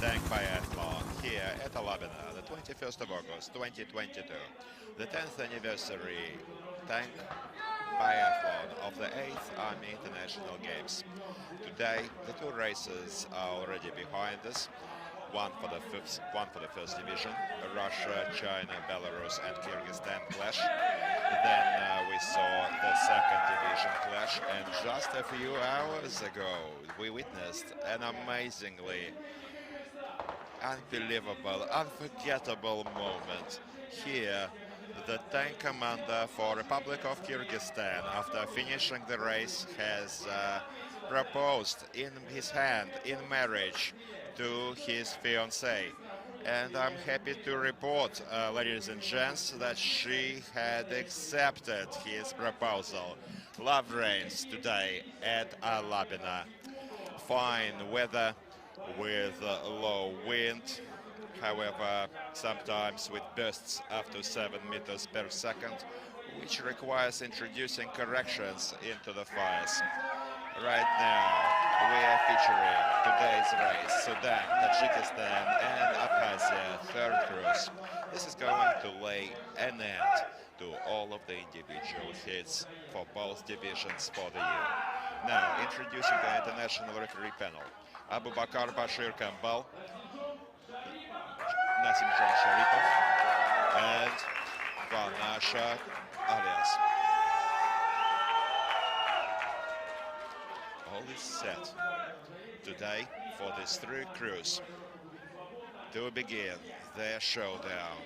tank biathlon here at Alabino, the 21st of August 2022, the 10th anniversary tank biathlon of the 8th Army International Games. Today, the two races are already behind us. One for the first division, Russia, China, Belarus, and Kyrgyzstan clash. Then we saw the second division clash, and just a few hours ago, we witnessed an amazingly unbelievable, unforgettable moment. Here, the tank commander for Republic of Kyrgyzstan, after finishing the race, has proposed in his hand in marriage to his fiancée. And I'm happy to report, ladies and gents, that she had accepted his proposal. Love reigns today at Alabino. Fine weather with low wind, however, sometimes with bursts up to 7 meters per second, which requires introducing corrections into the fires. Right now, we are featuring today's race, Sudan, Tajikistan, and Abkhazia third cruise. This is going to lay an end to all of the individual hits for both divisions for the year. Now, introducing the international referee panel. Abu Bakr Bashir Kambal, Nasim John Sharipov, and Vanasha Alias. All is set today for these three crews to begin their showdown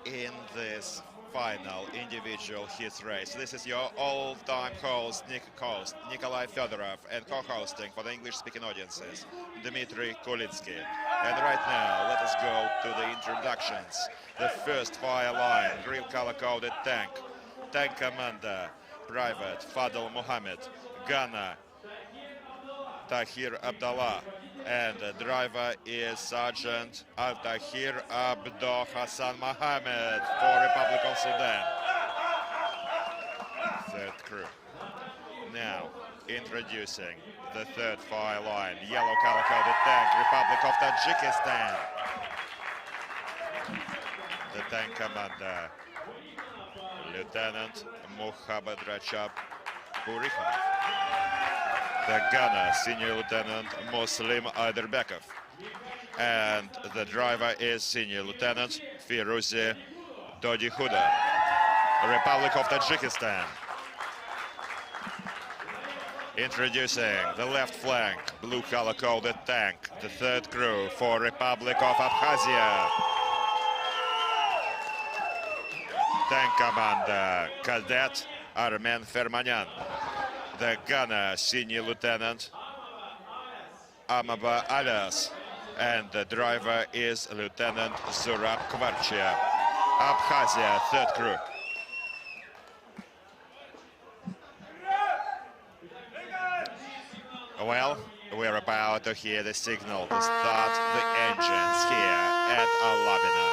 in this final individual hits race. This is your all-time host, Nikolai Fedorov, and co-hosting for the English-speaking audiences, Dmitry Kulitsky. And right now, let us go to the introductions. The first fire line, green color-coded tank, tank commander, Private Fadl Mohammed, gunner Tahir Abdallah, and the driver is Sergeant Al-Tahir Abdo Hassan Mohammed for Republic of Sudan. Third crew. Now, introducing the third fire line, yellow color-coded tank, Republic of Tajikistan. The tank commander, Lieutenant Muhammad Rajab Burikhanov. The gunner, Senior Lieutenant Muslim Aiderbekov. And the driver is Senior Lieutenant Firuzi Dodihuda, Republic of Tajikistan. Introducing the left flank, blue color-coded tank, the third crew for Republic of Abkhazia. Tank commander, Cadet Armen Fermanyan. The gunner, Senior Lieutenant Amaba Alias, and the driver is Lieutenant Zurab Kvarchia, Abkhazia, third crew. Well, we're about to hear the signal to start the engines here at Alabino.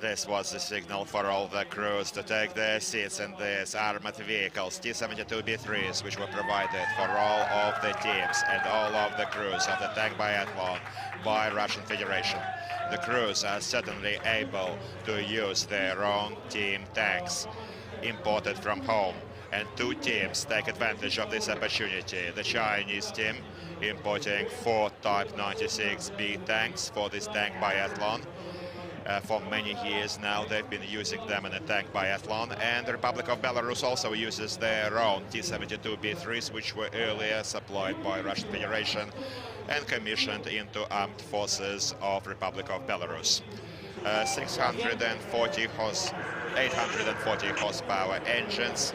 This was the signal for all the crews to take their seats in these armored vehicles, T-72B3s, which were provided for all of the teams and all of the crews of the tank biathlon by Russian Federation. The crews are certainly able to use their own team tanks imported from home, and two teams take advantage of this opportunity. The Chinese team importing 4 Type 96B tanks for this tank biathlon. For many years now, they've been using them in a tank biathlon, and the Republic of Belarus also uses their own T-72B3s, which were earlier supplied by Russian Federation and commissioned into armed forces of Republic of Belarus. 840 horsepower engines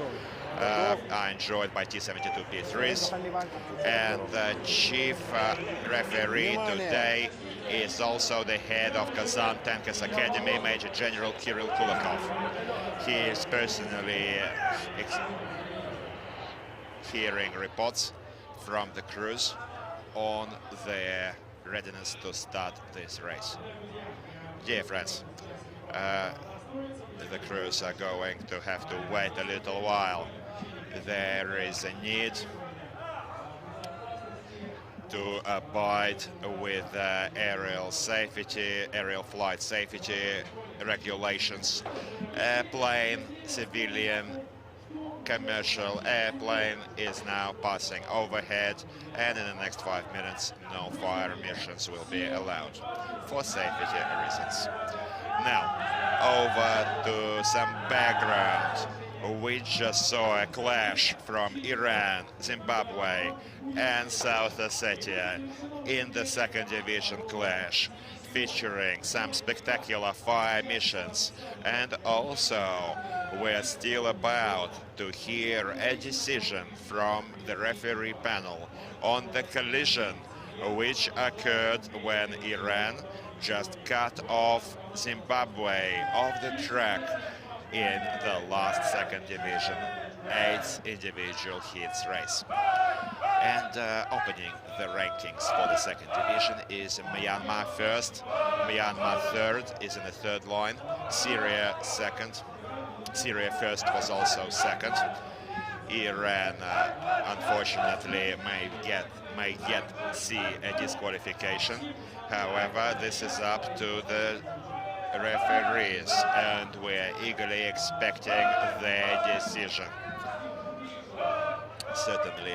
are enjoyed by T-72B3s, and the chief referee today is also the head of Kazan Tankers Academy, Major General Kirill Kulakov. He is personally hearing reports from the crews on their readiness to start this race. Dear friends, the crews are going to have to wait a little while. There is a need to abide with aerial flight safety regulations. Airplane, civilian, commercial airplane is now passing overhead, and in the next 5 minutes no fire missions will be allowed for safety reasons. Now, over to some background. We just saw a clash from Iran, Zimbabwe and South Ossetia in the second division clash, featuring some spectacular fire missions, and also we're still about to hear a decision from the referee panel on the collision which occurred when Iran just cut off Zimbabwe off the track in the last second division 8 individual heats race. And opening the rankings for the second division is Myanmar first, Myanmar third is in the third line, Syria second, Syria first was also second. Iran unfortunately may yet see a disqualification. However, this is up to the referees, and we're eagerly expecting their decision. Certainly,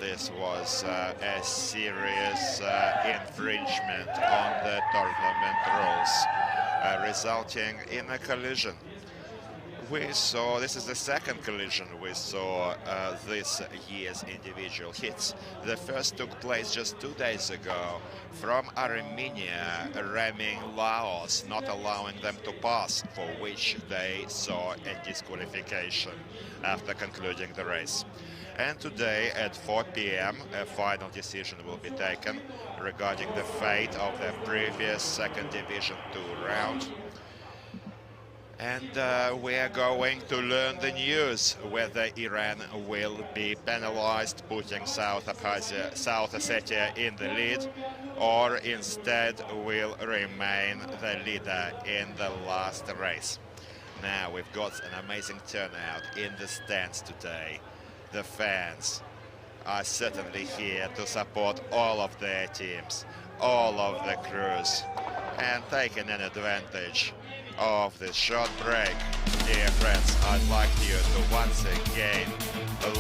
this was a serious infringement on the tournament rules, resulting in a collision. We saw, this is the second collision we saw this year's individual hits. The first took place just 2 days ago from Armenia ramming Laos, not allowing them to pass, for which they saw a disqualification after concluding the race. And today at 4 p.m. a final decision will be taken regarding the fate of the previous second division 2 round. And we are going to learn the news whether Iran will be penalized, putting South Ossetia in the lead, or instead will remain the leader in the last race. Now we've got an amazing turnout in the stands today. The fans are certainly here to support all of their teams, all of the crews, and taking an advantage of this short break. Dear friends, I'd like you to once again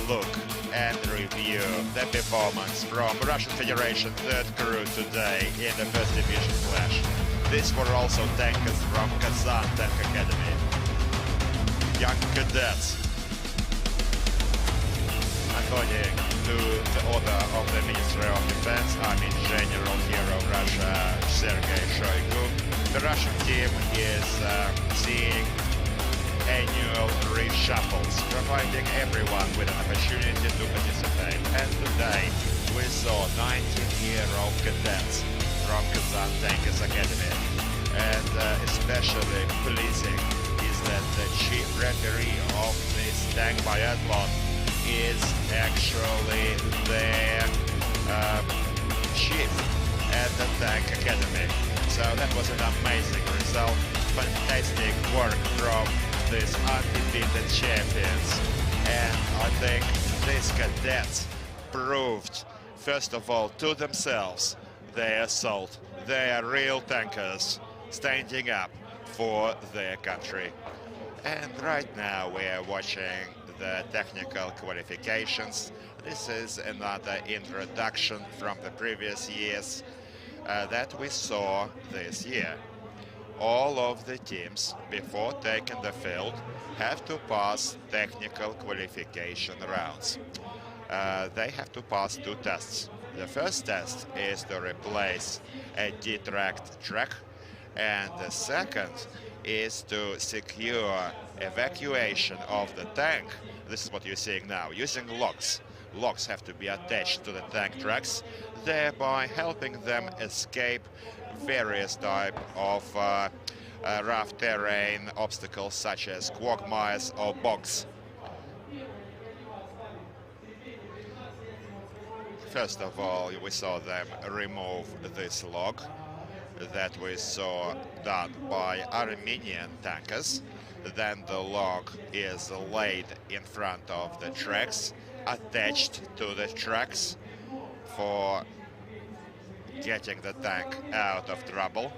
look and review the performance from Russian Federation third crew today in the first division clash. These were also tankers from Kazan Tank Academy. Young cadets, according to the order of the Ministry of Defense, Army General Hero Russia Sergei Shoigu, the Russian team is seeing annual reshuffles, providing everyone with an opportunity to participate. And today we saw 19-year-old cadets from Kazan Tankers Academy. And especially pleasing is that the chief referee of this tank biathlon is actually their chief at the Tank Academy. So that was an amazing result, fantastic work from these undefeated champions. And I think these cadets proved, first of all, to themselves, their assault. They are real tankers, standing up for their country. And right now we are watching the technical qualifications. This is another introduction from the previous years that we saw this year. All of the teams, before taking the field, have to pass technical qualification rounds. They have to pass 2 tests. The first test is to replace a detracked track, and the second is to secure evacuation of the tank. This is what you're seeing now, using locks. Locks have to be attached to the tank tracks, thereby helping them escape various type of rough terrain obstacles such as quagmires or bogs. First of all, we saw them remove this log that we saw done by Armenian tankers. Then the log is laid in front of the tracks, attached to the tracks for getting the tank out of trouble.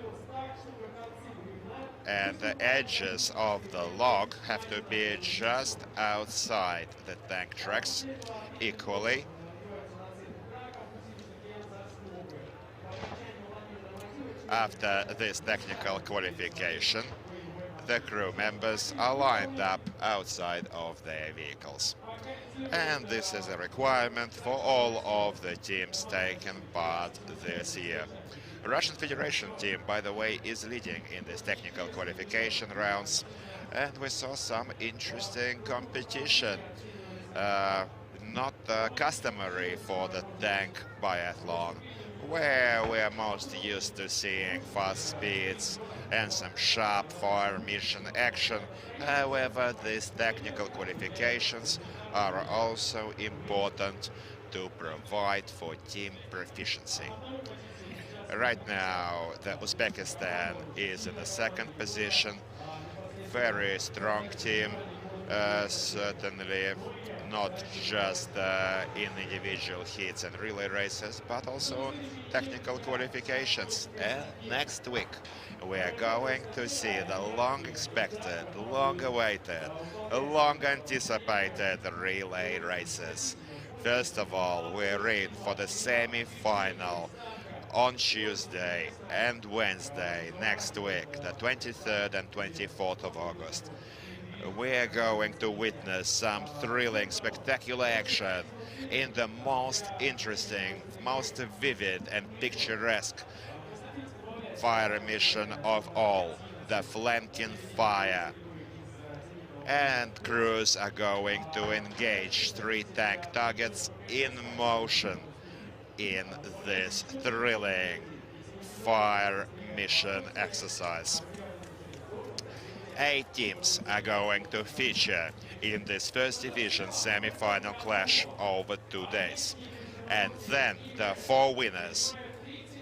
And the edges of the log have to be just outside the tank tracks equally. After this technical qualification, the crew members are lined up outside of their vehicles. And this is a requirement for all of the teams taking part this year. The Russian Federation team, by the way, is leading in this technical qualification rounds, and we saw some interesting competition. Not customary for the tank biathlon, where we are most used to seeing fast speeds and some sharp fire mission action. However, these technical qualifications are also important to provide for team proficiency. Right now, the Uzbekistan is in the second position. Very strong team, certainly not just in individual heats and relay races, but also technical qualifications. And next week, we are going to see the long-expected, long-awaited, long-anticipated relay races. First of all, we're in for the semi-final on Tuesday and Wednesday next week, the 23rd and 24th of August. We're going to witness some thrilling, spectacular action in the most interesting, most vivid and picturesque fire mission of all, the flanking fire. And crews are going to engage 3 tank targets in motion in this thrilling fire mission exercise. 8 teams are going to feature in this first division semi-final clash over 2 days. And then the 4 winners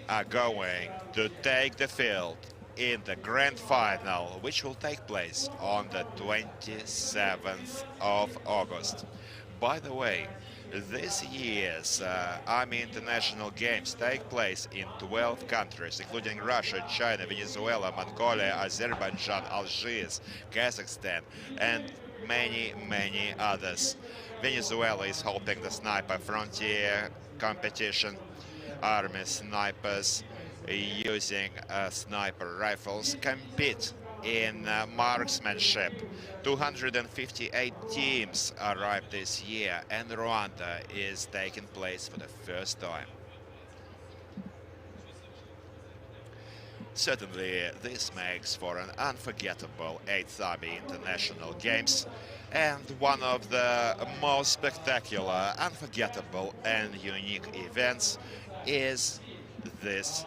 are going to take the field in the grand final, which will take place on the 27th of August. By the way, this year's Army International Games take place in 12 countries, including Russia, China, Venezuela, Mongolia, Azerbaijan, Algiers, Kazakhstan, and many, many others. Venezuela is holding the Sniper Frontier competition. Army snipers using sniper rifles compete in marksmanship. 258 teams arrived this year, and Rwanda is taking place for the first time. Certainly, this makes for an unforgettable 8th Army International Games, and one of the most spectacular, unforgettable and unique events is this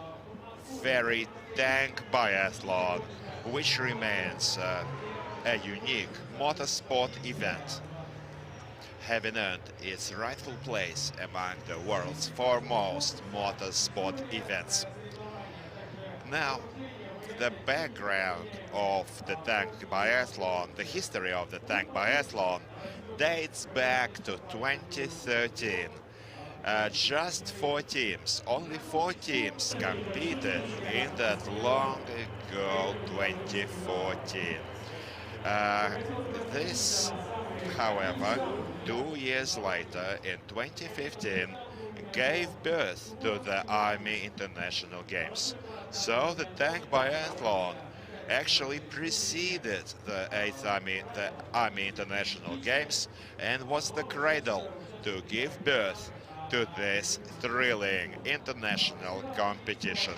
very tank biathlon, which remains a unique motorsport event, having earned its rightful place among the world's foremost motorsport events. Now, the background of the tank biathlon, the history of the tank biathlon, dates back to 2013. Just 4 teams, only 4 teams competed in that long ago 2014. This, however, 2 years later, in 2015, gave birth to the Army International Games. So the tank biathlon actually preceded the 8th Army International Games and was the cradle to give birth to this thrilling international competition.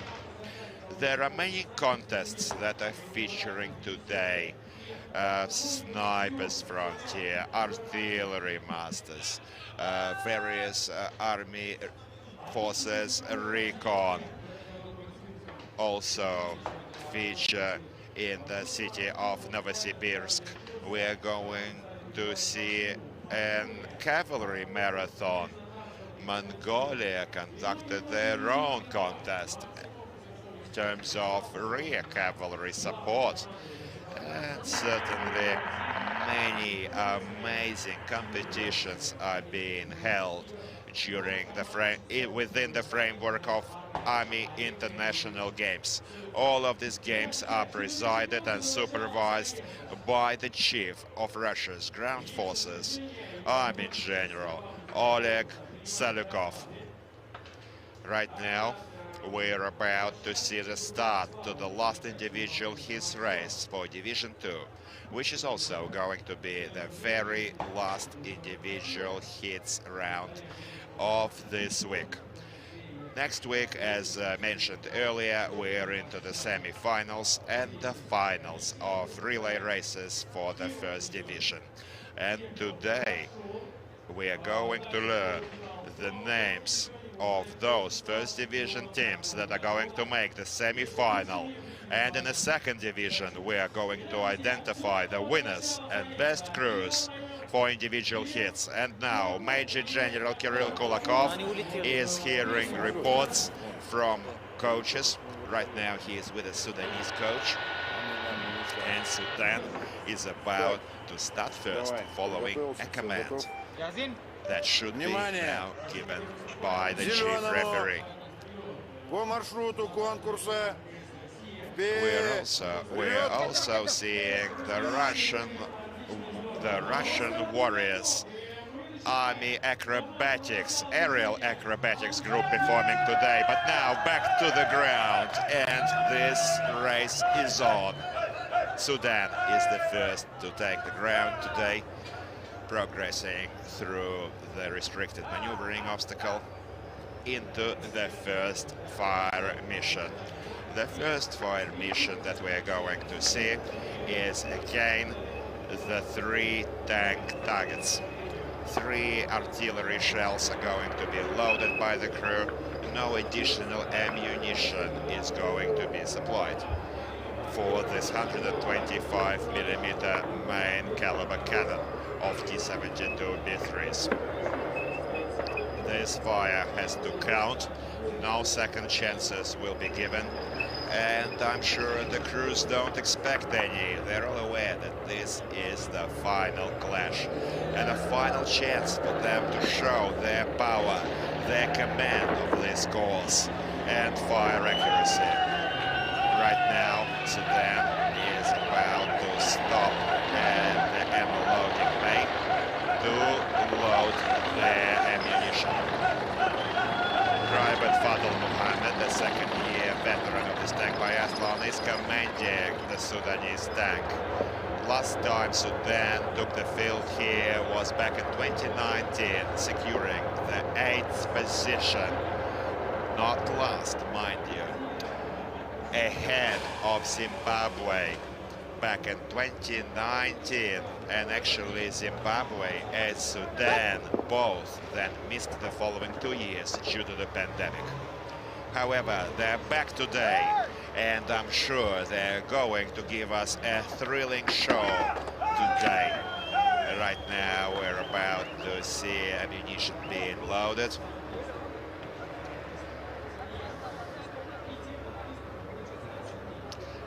There are many contests that are featuring today. Snipers Frontier, Artillery Masters, various army forces recon also feature in the city of Novosibirsk. We are going to see a cavalry marathon. Mongolia conducted their own contest in terms of rear cavalry support. And certainly many amazing competitions are being held during within the framework of Army International Games. All of these games are presided and supervised by the Chief of Russia's Ground Forces, Army General Oleg Salukov. Right now, we're about to see the start to the last individual hits race for Division 2, which is also going to be the very last individual hits round of this week. Next week, as mentioned earlier, we're into the semi-finals and the finals of relay races for the first division. And today, we are going to learn the names of those first division teams that are going to make the semi-final. And in the second division, we are going to identify the winners and best crews for individual hits. And now, Major General Kirill Kulakov is hearing reports from coaches. Right now, he is with a Sudanese coach. And Sudan is about to start first, following a command that should be now given by the chief referee. We're also seeing the Russian Warriors Army Acrobatics, aerial acrobatics group performing today. But now back to the ground, and this race is on. Sudan is the first to take the ground today, progressing through the restricted maneuvering obstacle into the first fire mission. The first fire mission that we are going to see is again the 3 tank targets. 3 artillery shells are going to be loaded by the crew. No additional ammunition is going to be supplied for this 125mm main caliber cannon of T-72B3s. This fire has to count, no second chances will be given, and I'm sure the crews don't expect any. They're all aware that this is the final clash and a final chance for them to show their power, their command of this course and fire accuracy. Right now, Sudan is about to stop at the ammo loading bay to load their ammunition. Private Fadl Mohammed, the second-year veteran of this tank biathlon, is commanding the Sudanese tank. Last time Sudan took the field here was back in 2019, securing the 8th position. Not last, mind you, ahead of Zimbabwe back in 2019, and actually Zimbabwe and Sudan both then missed the following 2 years due to the pandemic. However, they're back today, and I'm sure they're going to give us a thrilling show today. Right now we're about to see ammunition being loaded.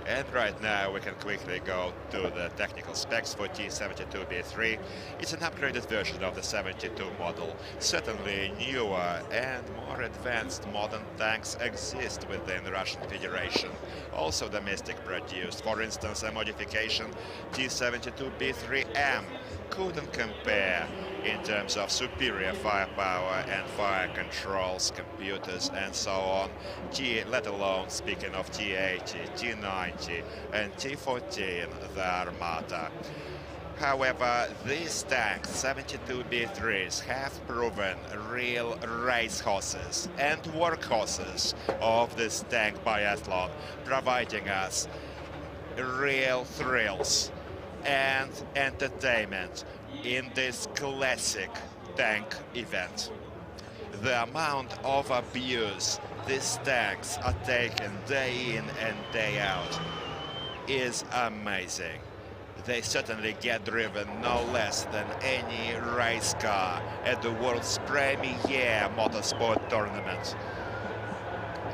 And right now we can quickly go to the technical specs for T-72B3. It's an upgraded version of the 72 model. Certainly newer and more advanced modern tanks exist within the Russian Federation, also domestic produced. For instance, a modification T-72B3M couldn't compare in terms of superior firepower and fire controls, computers and so on, let alone speaking of T-80, T-90 and T-14, the Armata. However, these tanks, 72B3s, have proven real racehorses and workhorses of this tank biathlon, providing us real thrills and entertainment in this classic tank event. The amount of abuse these tanks are taken day in and day out is amazing. They certainly get driven no less than any race car at the world's premier motorsport tournament.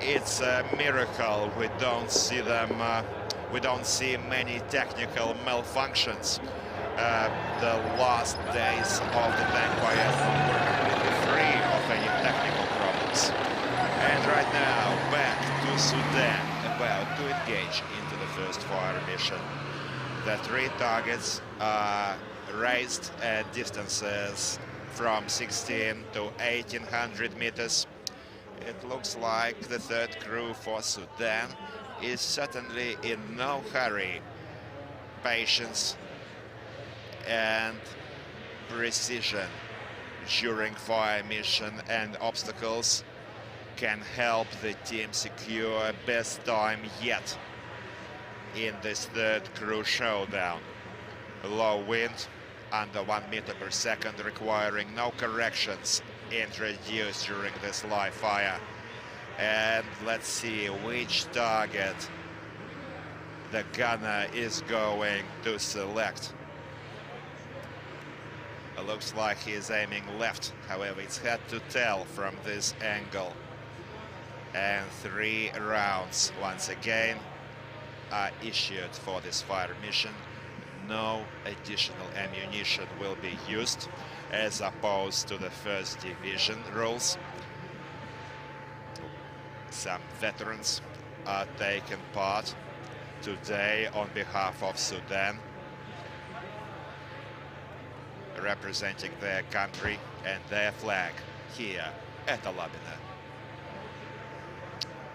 It's a miracle we don't see them. We don't see many technical malfunctions. The last days of the tank biathlon were completely free of any targets. And right now, back to Sudan, about to engage into the first fire mission. The 3 targets are raised at distances from 16 to 1800 meters. It looks like the third crew for Sudan is certainly in no hurry. Patience and precision during fire mission and obstacles can help the team secure best time yet in this third crew showdown. Low wind, under 1 meter per second, requiring no corrections introduced during this live fire. And let's see which target the gunner is going to select. It looks like he's aiming left, however, it's hard to tell from this angle. And 3 rounds once again are issued for this fire mission. No additional ammunition will be used, as opposed to the first division rules. Some veterans are taking part today on behalf of Sudan, representing their country and their flag here at Alabino.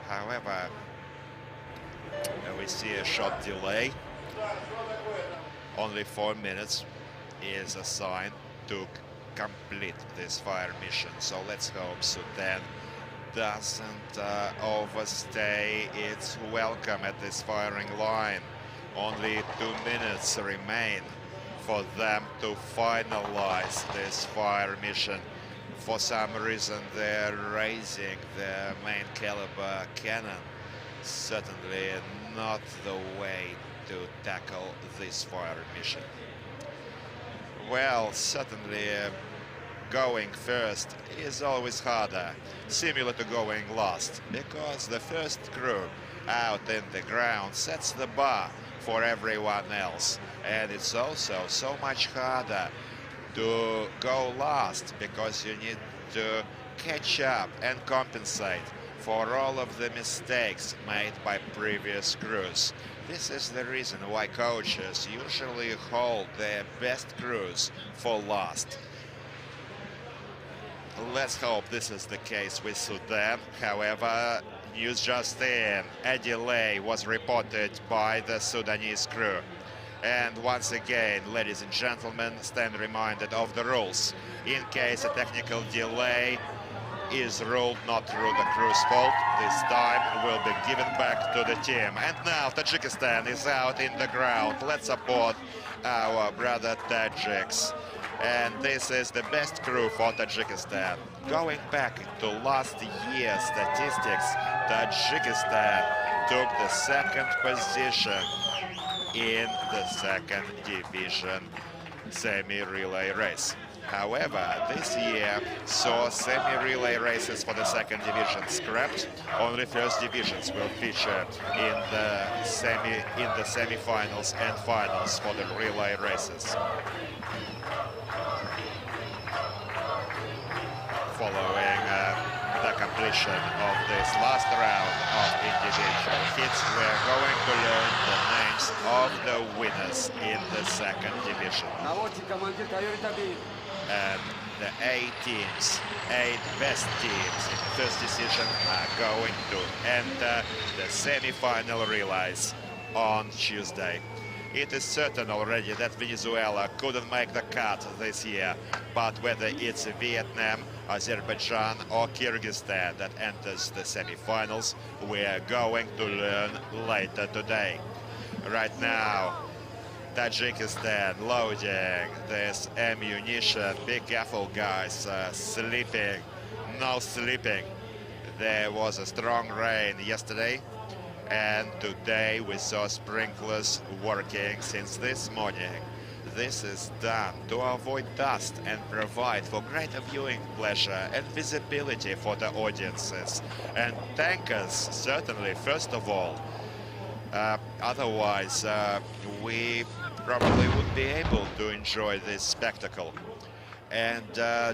However, we see a short delay. Only 4 minutes is assigned to complete this fire mission. So let's hope Sudan doesn't overstay its welcome at this firing line. Only 2 minutes remain for them to finalize this fire mission. For some reason, they're raising their main caliber cannon. Certainly not the way to tackle this fire mission. Well, certainly going first is always harder, similar to going last, because the first crew out in the ground sets the bar for everyone else. And it's also so much harder to go last, because you need to catch up and compensate for all of the mistakes made by previous crews. This is the reason why coaches usually hold their best crews for last. Let's hope this is the case with Sudan. However, news just in, a delay was reported by the Sudanese crew. And once again, ladies and gentlemen, stand reminded of the rules. In case a technical delay is ruled not through the crew's fault, this time will be given back to the team. And now Tajikistan is out in the ground. Let's support our brother Tajiks. And this is the best crew for Tajikistan. Going back to last year's statistics, Tajikistan took the 2nd position in the 2nd division semi-relay race. However, this year saw semi-relay races for the 2nd division scrapped. Only first divisions will feature in the semi-finals and finals for the relay races. Following the completion of this last round of individual hits, we're going to learn the names of the winners in the 2nd division. And the 8 teams, 8 best teams in the first decision are going to enter the semi-final relays on Tuesday. It is certain already that Venezuela couldn't make the cut this year, but whether it's Vietnam, Azerbaijan or Kyrgyzstan that enters the semi-finals, we're going to learn later today. Right now, Tajikistan loading this ammunition. Be careful, guys. Sleeping, no sleeping. There was a strong rain yesterday, and today we saw sprinklers working since this morning. This is done to avoid dust and provide for greater viewing pleasure and visibility for the audiences. And tankers, certainly, first of all. Otherwise, we probably would be able to enjoy this spectacle. And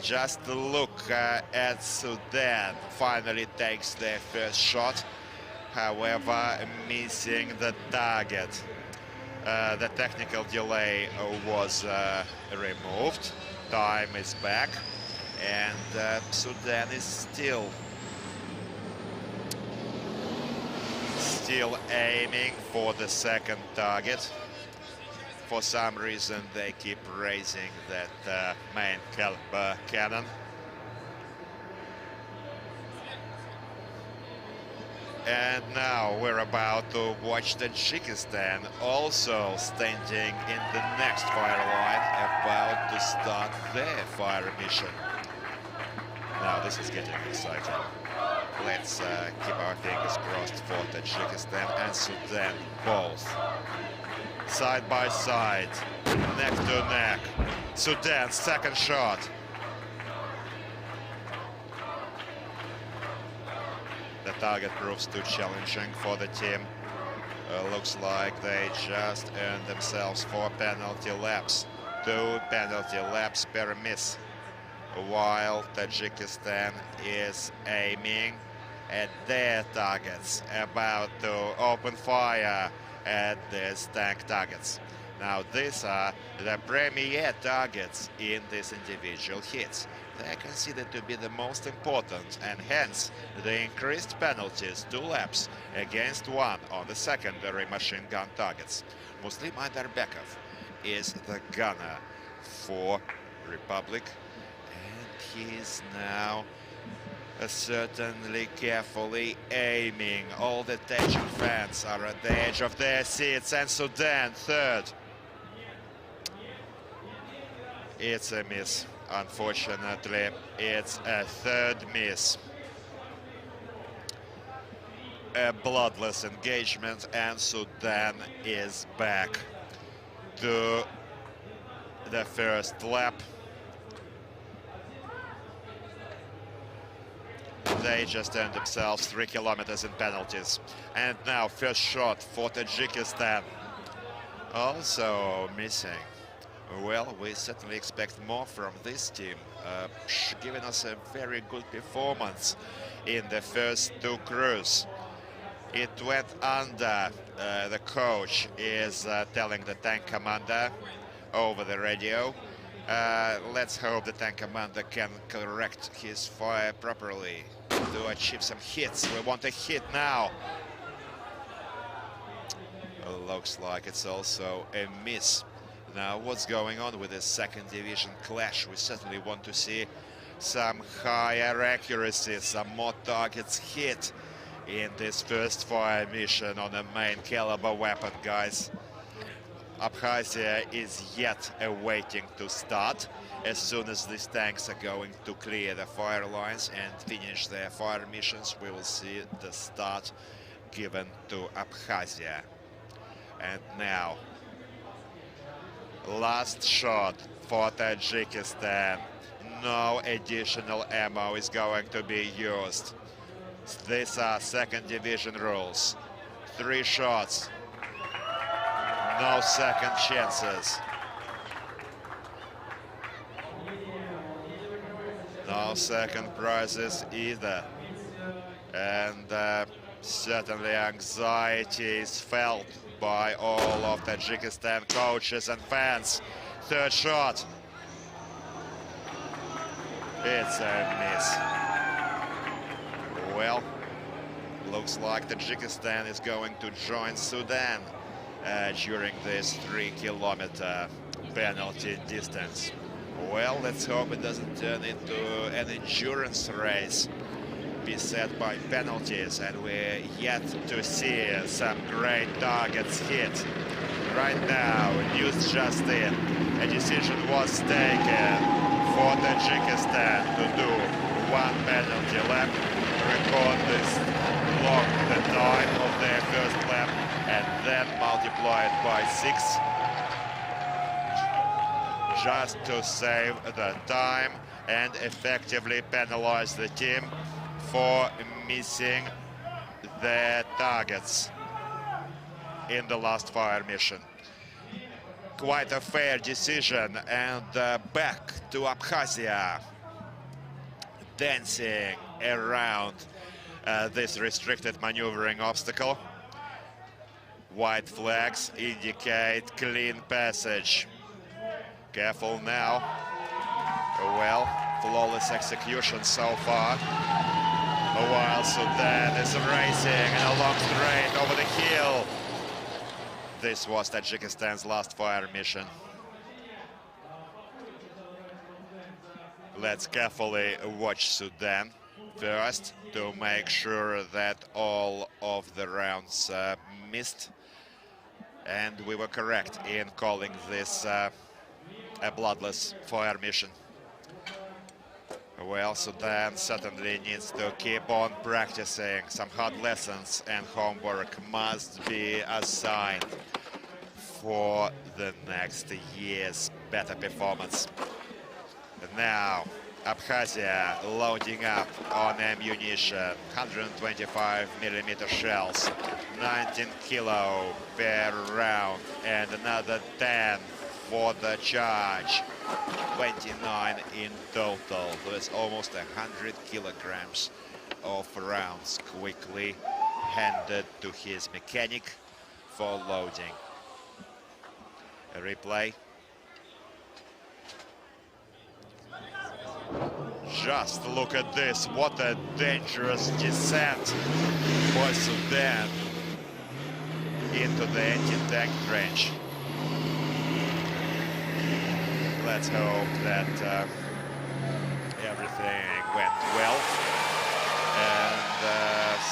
just look at Sudan. Finally takes their first shot, however missing the target. The technical delay was removed. Time is back, and Sudan is still aiming for the second target. For some reason they keep raising that main caliber cannon. And now we're about to watch Tajikistan also standing in the next fire line, about to start their fire mission. Now this is getting exciting. Let's keep our fingers crossed for Tajikistan and Sudan both. Side by side, neck to neck. Sudan's second shot. The target proves too challenging for the team. Looks like they just earned themselves 4 penalty laps. 2 penalty laps per miss, while Tajikistan is aiming at their targets, about to open fire at these tank targets. Now these are the premier targets in these individual hits. They are considered to be the most important, and hence the increased penalties, 2 laps against 1 on the secondary machine gun targets. Muslim Aidarbekov is the gunner for Republic, and he is now certainly carefully aiming. All the Tajik fans are at the edge of their seats, and Sudan third. It's a miss. Unfortunately, it's a third miss. A bloodless engagement, and Sudan is back to the first lap. They just earned themselves 3 kilometers in penalties. And now first shot for Tajikistan. Also missing. Well, we certainly expect more from this team, giving us a very good performance in the first 2 crews. It went under. The coach is telling the tank commander over the radio. Let's hope the tank commander can correct his fire properly to achieve some hits. We want a hit now. Looks like it's also a miss. Now, what's going on with this second division clash? We certainly want to see some higher accuracy, some more targets hit in this first fire mission on a main caliber weapon, guys. Abkhazia is yet awaiting to start. As soon as these tanks are going to clear the fire lines and finish their fire missions, we will see the start given to Abkhazia. And now, last shot for Tajikistan. No additional ammo is going to be used. These are second division rules. 3 shots. No second chances. No second prizes either. And certainly anxiety is felt by all of Tajikistan coaches and fans. Third shot. It's a miss. Well, looks like Tajikistan is going to join Sudan during this 3-kilometer penalty distance. Well, let's hope it doesn't turn into an endurance race beset by penalties, and we're yet to see some great targets hit. Right now, news just in, a decision was taken for Tajikistan to do 1 penalty lap, record this block the time of their first lap, and then multiply it by 6, just to save the time and effectively penalize the team for missing their targets in the last fire mission. Quite a fair decision, and back to Abkhazia, dancing around this restricted maneuvering obstacle. White flags indicate clean passage. Careful now. Well, flawless execution so far. While Sudan is racing in a long straight over the hill. This was Tajikistan's last fire mission. Let's carefully watch Sudan first to make sure that all of the rounds missed. And we were correct in calling this a bloodless fire mission. Well, Sudan certainly needs to keep on practicing. Some hard lessons and homework must be assigned for the next year's better performance. And now, Abkhazia loading up on ammunition, 125mm shells, 19 kilo per round, and another 10 for the charge. 29 in total. There's almost 100 kilograms of rounds quickly handed to his mechanic for loading. A replay. Just look at this, what a dangerous descent for Sudan into the anti-tank trench. Let's hope that everything went well, and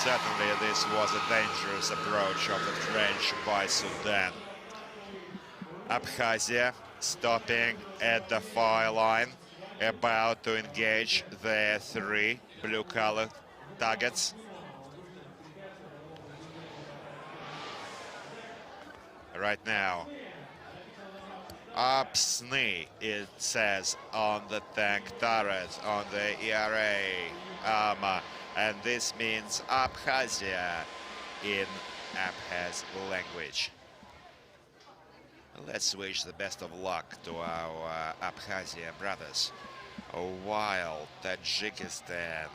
certainly this was a dangerous approach of the trench by Sudan. Abkhazia stopping at the fire line, about to engage their 3 blue-colored targets. Right now, Absny, it says on the tank turret, on the ERA armor, and this means Abkhazia in Abkhaz language. Let's wish the best of luck to our Abkhazia brothers. While Tajikistan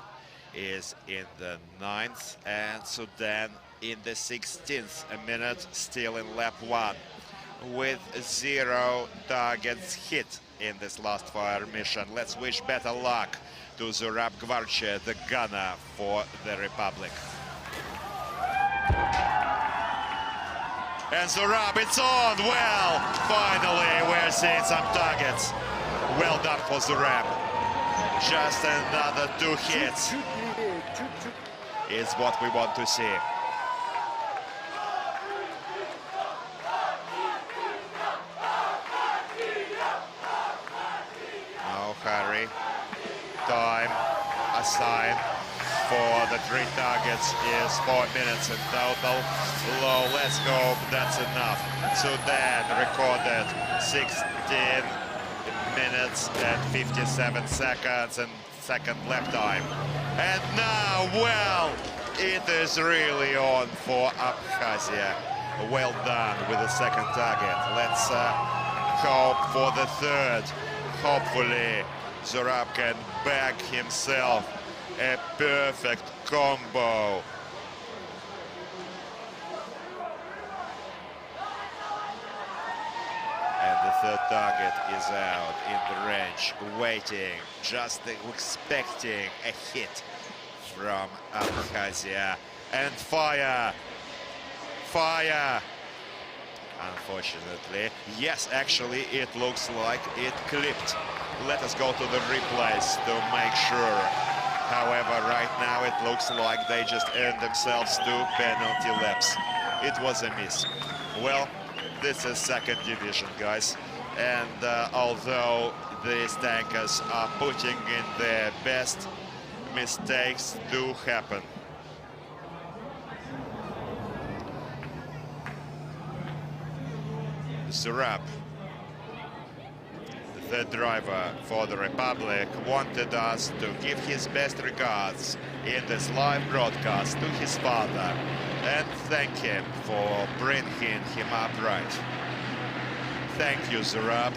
is in the 9th and Sudan in the 16th minute, still in lap 1, with 0 targets hit in this last fire mission. Let's wish better luck to Zurab Gvarche, the gunner for the Republic. And Zurab, it's on! Well, finally we're seeing some targets. Well done for Zurab. Just another 2 hits is what we want to see. No hurry. Time assigned for the 3 targets is 4 minutes in total. Low, let's hope that's enough. Sudan recorded 16 minutes and 57 seconds and second lap time. And now, well, it is really on for Abkhazia. Well done with the second target. Let's hope for the 3rd. Hopefully, Zurab can back himself. A perfect combo. And the 3rd target is out in the range, waiting, just expecting a hit from Abkhazia. And fire! Fire! Unfortunately, yes, actually, it looks like it clipped. Let us go to the replays to make sure. However, right now it looks like they just earned themselves 2 penalty laps. It was a miss. Well, this is 2nd division, guys. And although these tankers are putting in their best, mistakes do happen. Zurab, the driver for the Republic, wanted us to give his best regards in this live broadcast to his father and thank him for bringing him up right. Thank you, Zurab.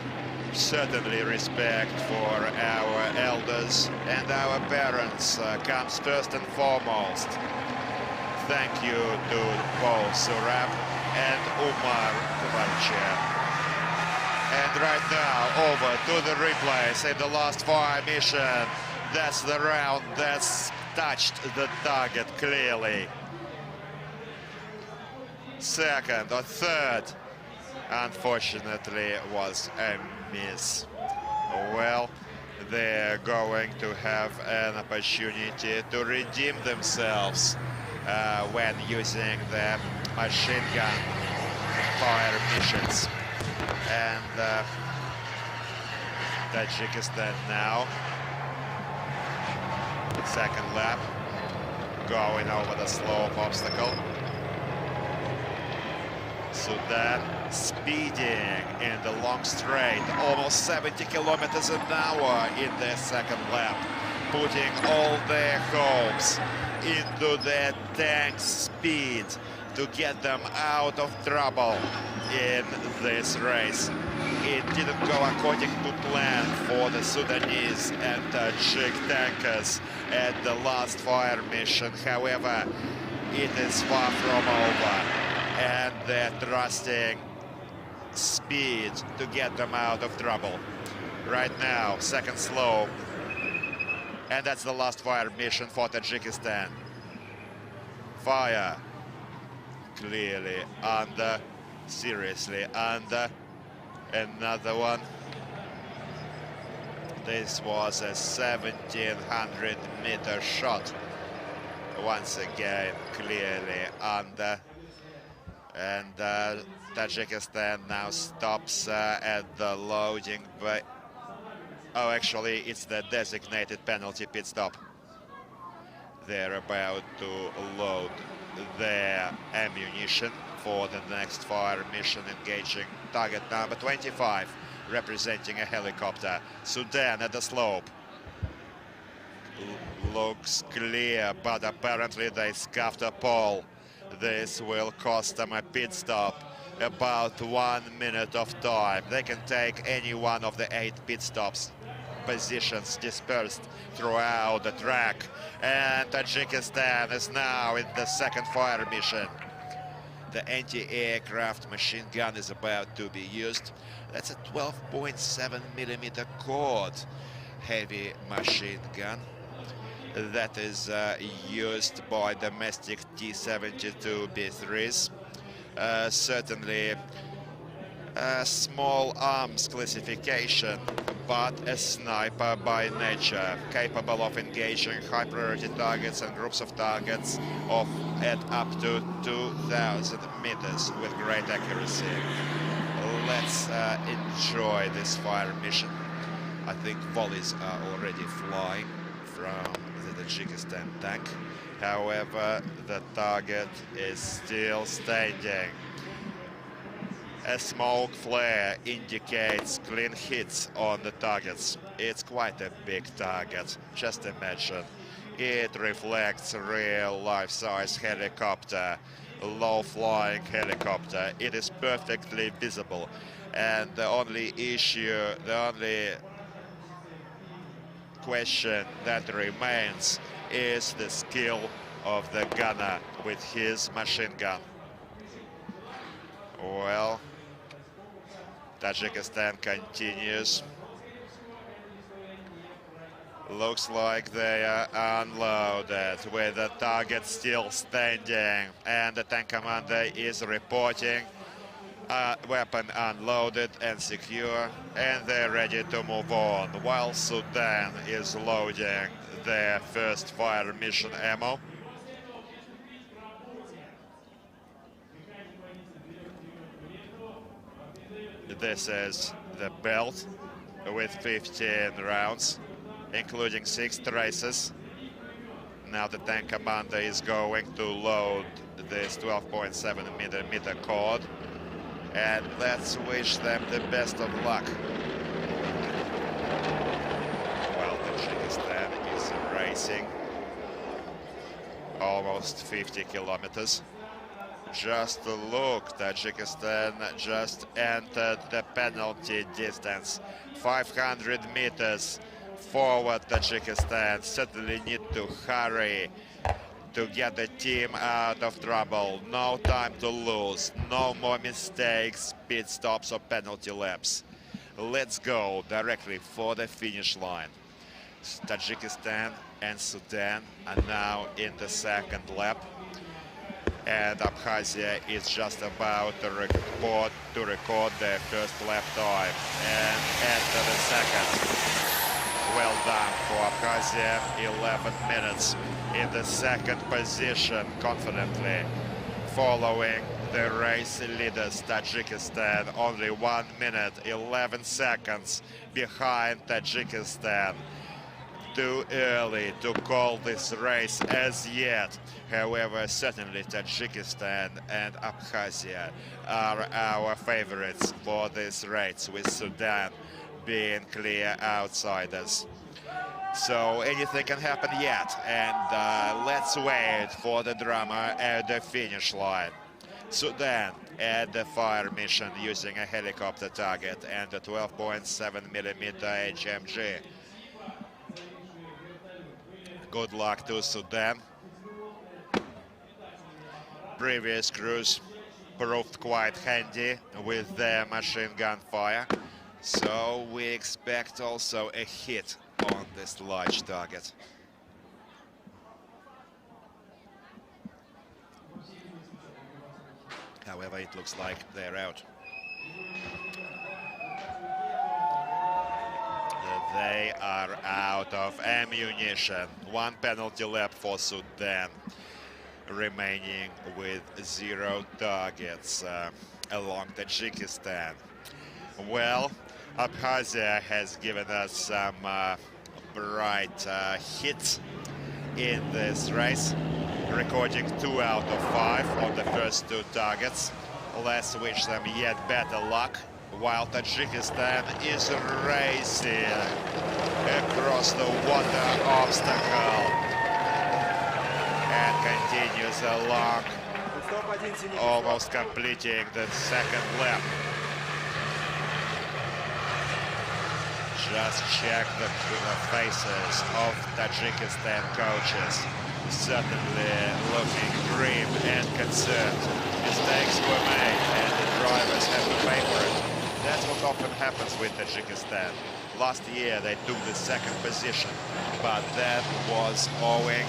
Certainly respect for our elders and our parents comes first and foremost. Thank you to Paul Surab and Umar Kuvarchev. And right now over to the replays in the last fire mission. That's the round that's touched the target clearly. Second or third, unfortunately, was a miss. Well, they're going to have an opportunity to redeem themselves when using the machine gun fire missions. And Tajikistan now, second lap, going over the slope obstacle. Sudan speeding in the long straight, almost 70 kilometers an hour in their second lap, putting all their hopes into their tank speed to get them out of trouble in this race. It didn't go according to plan for the Sudanese and Tajik tankers at the last fire mission. However, it is far from over, and they're trusting speed to get them out of trouble. Right now, second slope, and that's the last fire mission for Tajikistan. Fire clearly under, seriously under. Another one. This was a 1700-meter shot. Once again, clearly under. And Tajikistan now stops at the loading bay. Oh, actually, it's the designated penalty pit stop. They're about to load their ammunition for the next fire mission, engaging target number 25, representing a helicopter. Sudan at the slope. Looks clear, but apparently they scuffed a pole. This will cost them a pit stop, about 1 minute of time. They can take any one of the 8 pit stops positions dispersed throughout the track. And Tajikistan is now in the second fire mission. The anti-aircraft machine gun is about to be used. That's a 12.7 millimeter cord heavy machine gun that is used by domestic T-72 B3s. Certainly a small arms classification, but a sniper by nature, capable of engaging high priority targets and groups of targets at up to 2,000 meters with great accuracy. Let's enjoy this fire mission. I think volleys are already flying from the Tajikistan tank. However, the target is still standing. A smoke flare indicates clean hits on the targets. It's quite a big target, just imagine. It reflects a real life-size helicopter, low-flying helicopter. It is perfectly visible, and the only question that remains is the skill of the gunner with his machine gun. Well, Tajikistan continues. Looks like they are unloaded with the target still standing, and the tank commander is reporting weapon unloaded and secure, and they're ready to move on, while Sudan is loading their first fire mission ammo. This is the belt with 15 rounds, including 6 traces. Now the tank commander is going to load this 12.7 millimeter cord, and let's wish them the best of luck. Well, Tajikistan is racing almost 50 kilometers. Just look, Tajikistan just entered the penalty distance. 500 meters forward, Tajikistan certainly need to hurry to get the team out of trouble. No time to lose, no more mistakes, pit stops or penalty laps. Let's go directly for the finish line. Tajikistan and Sudan are now in the second lap, and Abkhazia is just about to record their first lap time and enter the second. Well done for Abkhazia, 11 minutes in the second position, confidently following the race leaders. Tajikistan only 1 minute, 11 seconds behind Tajikistan. Too early to call this race as yet. However, certainly Tajikistan and Abkhazia are our favorites for this race, with Sudan being clear outsiders. So anything can happen yet, and let's wait for the drama at the finish line. Sudan at the fire mission using a helicopter target and a 12.7mm HMG. Good luck to Sudan. Previous crews proved quite handy with their machine gun fire, so we expect also a hit on this large target. However, it looks like they're out. They are out of ammunition. One penalty lap for Sudan, remaining with 0 targets along Tajikistan. Well, Abkhazia has given us some bright hits in this race, recording 2 out of 5 on the first 2 targets. Let's wish them yet better luck, while Tajikistan is racing across the water obstacle and continues along, almost completing the second lap. Just check the faces of Tajikistan coaches, certainly looking grim and concerned. Mistakes were made and the drivers have to pay for it. That's what often happens with Tajikistan. Last year they took the second position, but that was owing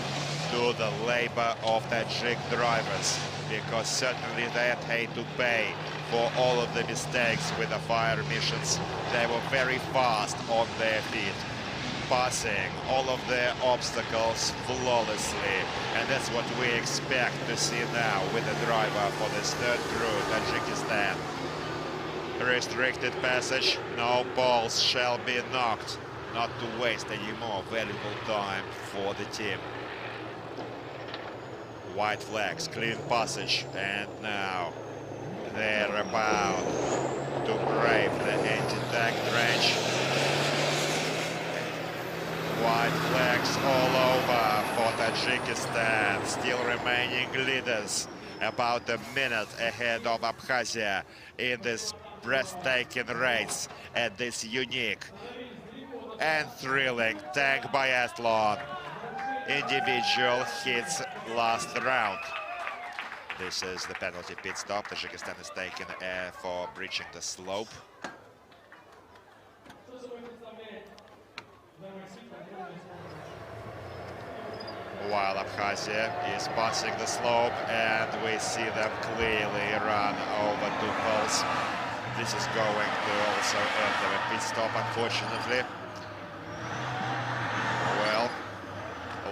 to the labor of Tajik drivers, because certainly they had to pay for all of the mistakes with the fire missions. They were very fast on their feet, passing all of their obstacles flawlessly, and that's what we expect to see now with the driver for this third crew, Tajikistan. Restricted passage, no balls shall be knocked, not to waste any more valuable time for the team. White flags, clean passage, and now they're about to brave the anti-tank range. White flags all over for Tajikistan, still remaining leaders, about a minute ahead of Abkhazia in this breathtaking race at this unique and thrilling tank biathlon. Individual hits last round. This is the penalty pit stop. Tajikistan is taken for breaching the slope. While Abkhazia is passing the slope, and we see them clearly run over 2 poles. This is going to also enter a pit stop, unfortunately. Well,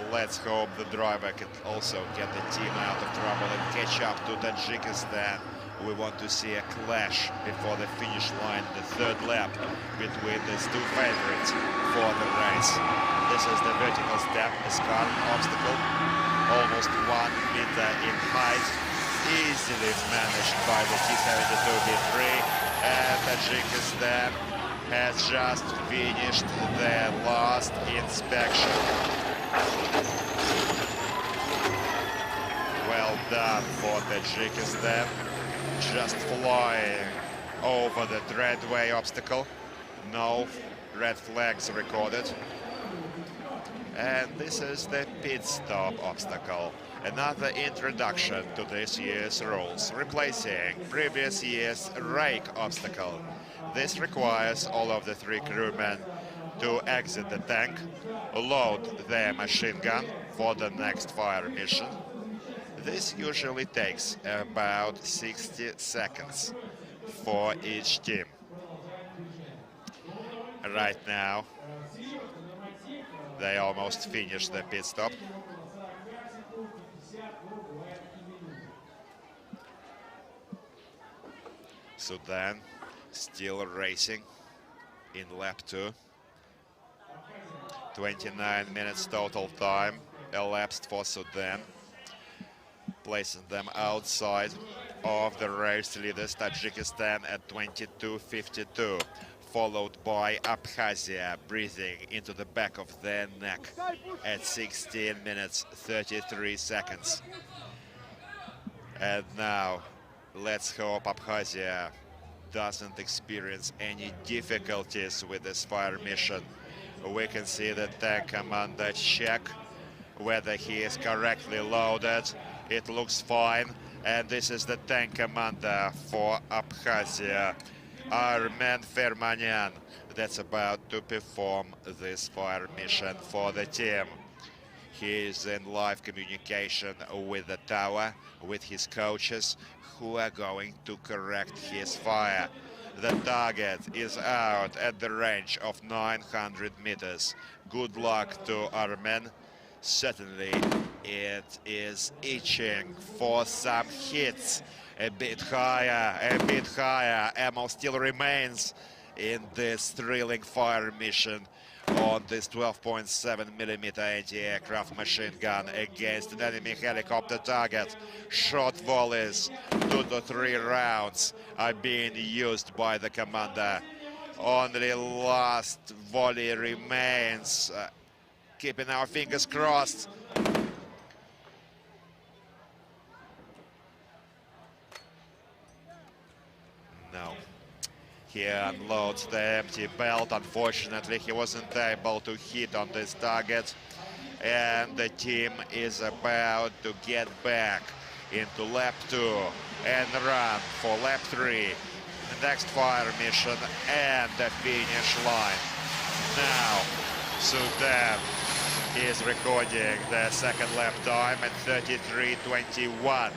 let's hope the driver can also get the team out of trouble and catch up to Tajikistan. We want to see a clash before the finish line, the third lap, between these 2 favorites for the race. This is the vertical step, a scarf obstacle, almost 1 meter in height, easily managed by the T-72B3, and Tajikistan has just finished their last inspection. Well, done for Tajikistan. Just flying over the dreadway obstacle. No red flags recorded. And this is the pit stop obstacle. Another introduction to this year's rules, replacing previous year's rake obstacle. This requires all of the 3 crewmen to exit the tank, load their machine gun for the next fire mission. This usually takes about 60 seconds for each team. Right now, they almost finished the pit stop. Sudan still racing in lap 2. 29 minutes total time elapsed for Sudan, placing them outside of the race leaders, Tajikistan at 22:52, followed by Abkhazia breathing into the back of their neck at 16 minutes 33 seconds. And now, let's hope Abkhazia doesn't experience any difficulties with this fire mission. We can see the tank commander check whether he is correctly loaded. It looks fine. And this is the tank commander for Abkhazia, Armen Fermanyan, that's about to perform this fire mission for the team. He is in live communication with the tower, with his coaches, who are going to correct his fire. The target is out at the range of 900 meters. Good luck to Armen. Certainly it is itching for some hits. A bit higher, a bit higher. Ammo still remains in this thrilling fire mission on this 12.7mm anti-aircraft machine gun against an enemy helicopter target. Short volleys, 2 to 3 rounds are being used by the commander. Only last volley remains. Keeping our fingers crossed. No. He unloads the empty belt. Unfortunately, he wasn't able to hit on this target. And the team is about to get back into lap 2 and run for lap 3. The next fire mission and the finish line. Now, Sudan is recording the second lap time at 33:21.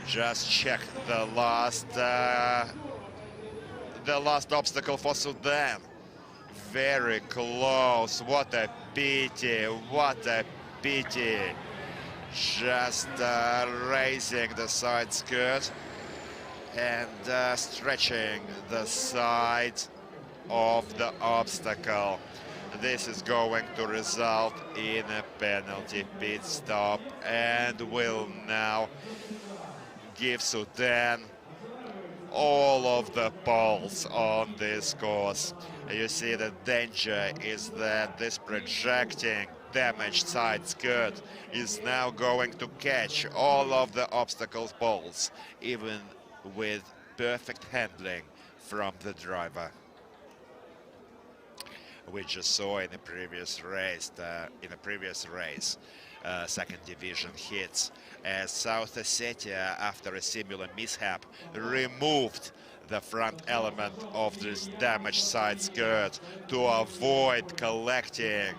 Just check the last obstacle for Sudan. Very close. What a pity. What a pity. Just raising the side skirt and stretching the side of the obstacle. This is going to result in a penalty pit stop and will now give Sudan all of the poles on this course. You see the danger is that this projecting damaged side skirt is now going to catch all of the obstacle poles, even with perfect handling from the driver. We just saw in the previous race, second division hits, as South Ossetia, after a similar mishap, removed the front element of this damaged side skirt to avoid collecting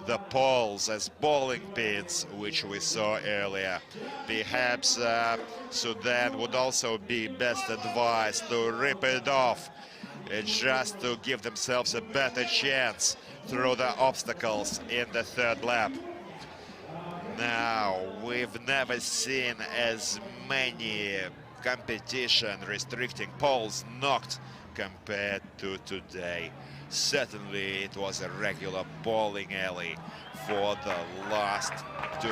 the poles as bowling pins, which we saw earlier. Perhaps Sudan would also be best advised to rip it off, just to give themselves a better chance through the obstacles in the third lap. Now, we've never seen as many competition restricting poles knocked compared to today. Certainly it was a regular bowling alley for the last 2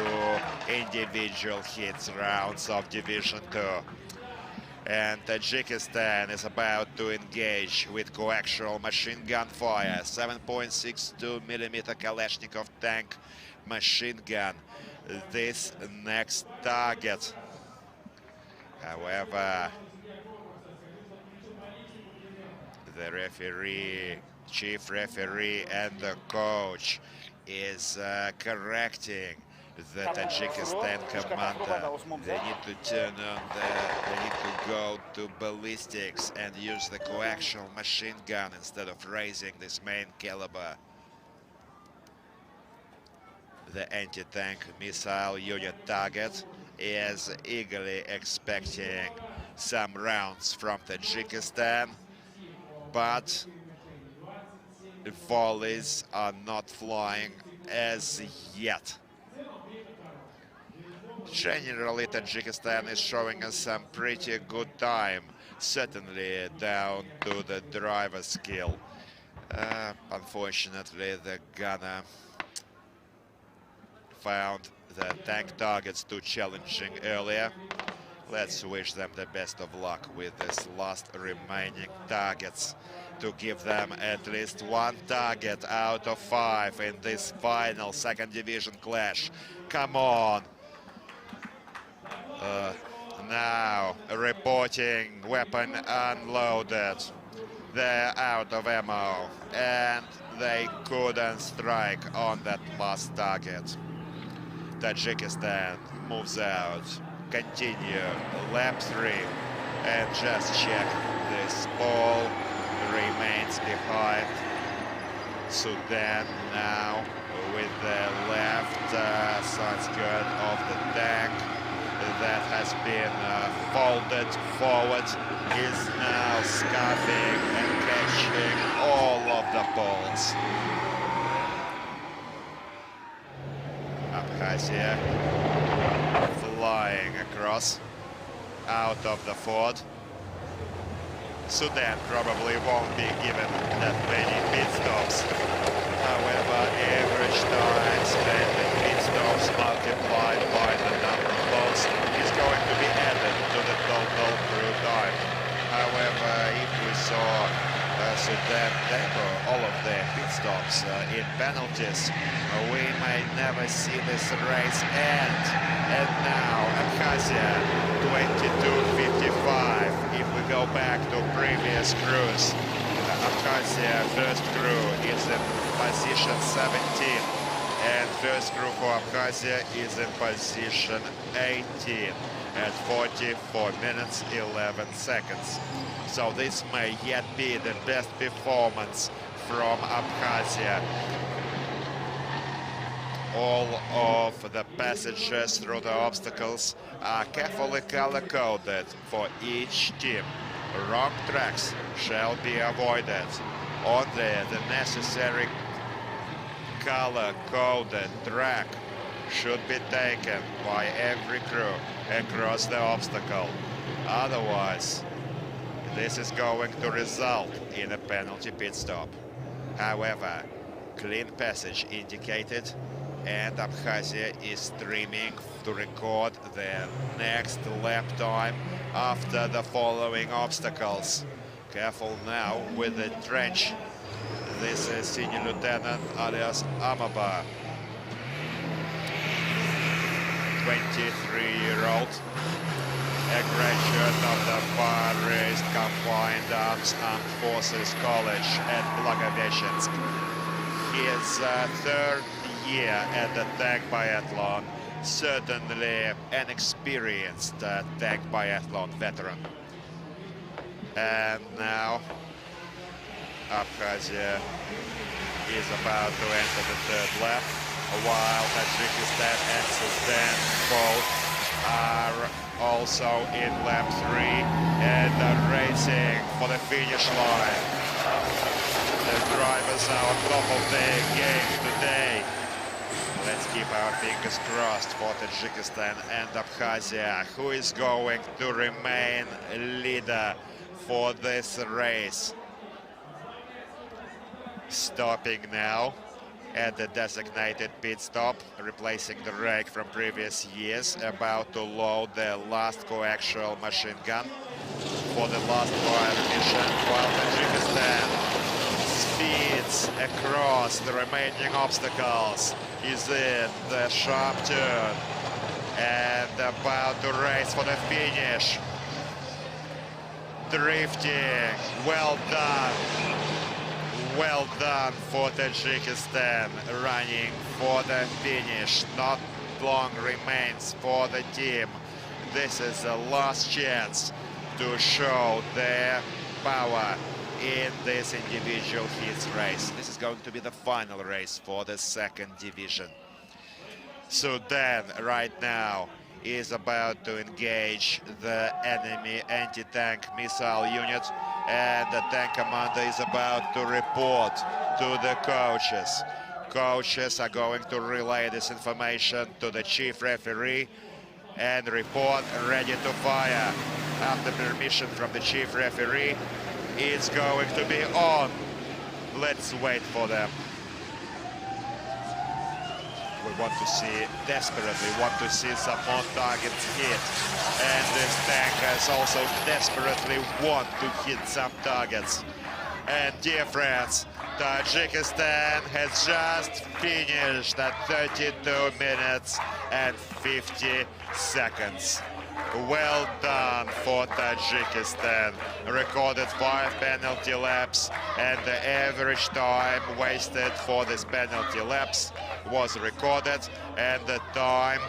individual hits rounds of Division 2. And Tajikistan is about to engage with coaxial machine gun fire, 7.62mm Kalashnikov tank machine gun. this next target. However, the referee, chief referee and the coach is correcting the Tajikistan commander. They need to turn on they need to go to ballistics and use the coaxial machine gun instead of raising this main caliber. The anti-tank missile unit target is eagerly expecting some rounds from Tajikistan, but the volleys are not flying as yet. Generally, Tajikistan is showing us some pretty good time, certainly down to the driver skill. Unfortunately, the gunner found the tank targets too challenging earlier. Let's wish them the best of luck with this last remaining targets to give them at least one target out of 5 in this final second division clash. Come on. Now reporting weapon unloaded. They're out of ammo and they couldn't strike on that last target. Tajikistan moves out. Continue lap 3 and just check this ball remains behind. Sudan now with the left side skirt of the tank that has been folded forward is now scuffing and catching all of the balls. Abkhazia flying across out of the fort. Sudan probably won't be given that many pit stops. However, average time spent in pit stops multiplied by the number of balls is going to be added to the total crew time. However, if we saw Sudan tempo all of their pit stops in penalties, we may never see this race end. And now Abkhazia 22:55. If we go back to previous crews, Abkhazia first crew is in position 17 and first crew for Abkhazia is in position 18 at 44 minutes 11 seconds. So this may yet be the best performance from Abkhazia. All of the passages through the obstacles are carefully color-coded for each team. Wrong tracks shall be avoided. Only the necessary color-coded track should be taken by every crew across the obstacle. Otherwise, this is going to result in a penalty pit stop. However, clean passage indicated, and Abkhazia is streaming to record their next lap time after the following obstacles. Careful now with the trench. This is Senior Lieutenant alias Amaba, 23-year-old, a graduate of the Far East Combined Arms Forces College at Blagoveshchensk. His third year at the tank biathlon, certainly an experienced tank biathlon veteran. And now Abkhazia is about to enter the third lap, while Tajikistan and Sudan both are also in lap 3 and are racing for the finish line. The drivers are on top of their game today. Let's keep our fingers crossed for Tajikistan and Abkhazia, who is going to remain leader for this race. Stopping now at the designated pit stop, replacing the rake from previous years, about to load the last coaxial machine gun for the last fire mission, while Tajikistan speeds across the remaining obstacles, is in the sharp turn and about to race for the finish. Drifting, well done for Tajikistan, running for the finish. Not long remains for the team. This is the last chance to show their power in this individual heats race. This is going to be the final race for the second division. Sudan right now is about to engage the enemy anti-tank missile unit, and the tank commander is about to report to the coaches. Coaches are going to relay this information to the chief referee and report ready to fire. After permission from the chief referee, it's going to be on. Let's wait for them. We want to see, desperately want to see some more targets hit. And this tankers also desperately want to hit some targets. And dear friends, Tajikistan has just finished at 32 minutes and 50 seconds. Well done for Tajikistan. Recorded 5 penalty laps, and the average time wasted for this penalty laps was recorded, and the time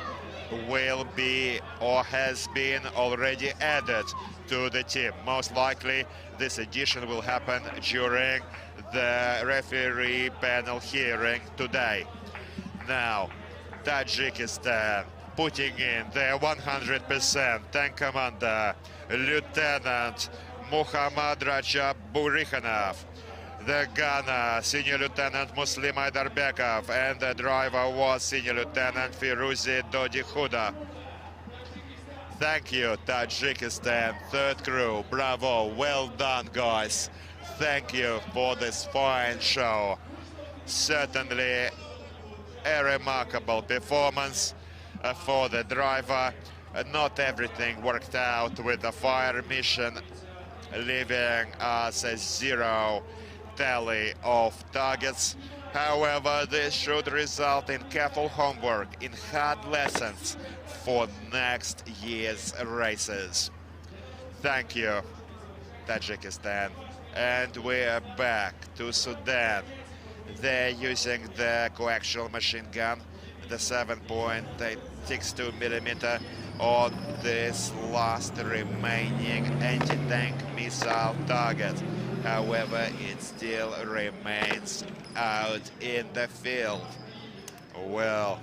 will be or has been already added to the team. Most likely this addition will happen during the referee panel hearing today. Now, Tajikistan putting in their 100% tank commander, Lieutenant Muhammad Rajab Burikhanov, the gunner, Senior Lieutenant Muslim Aydarbekov, and the driver was Senior Lieutenant Firuzi Dodikhuda. Thank you, Tajikistan, third crew, bravo, well done, guys. Thank you for this fine show. Certainly a remarkable performance for the driver. Not everything worked out with the fire mission, leaving us a 0 tally of targets. However, this should result in careful homework, in hard lessons for next year's races. Thank you, Tajikistan. And we are back to Sudan. They're using the coaxial machine gun, the 7.62 millimeter on this last remaining anti-tank missile target. However, it still remains out in the field. Well,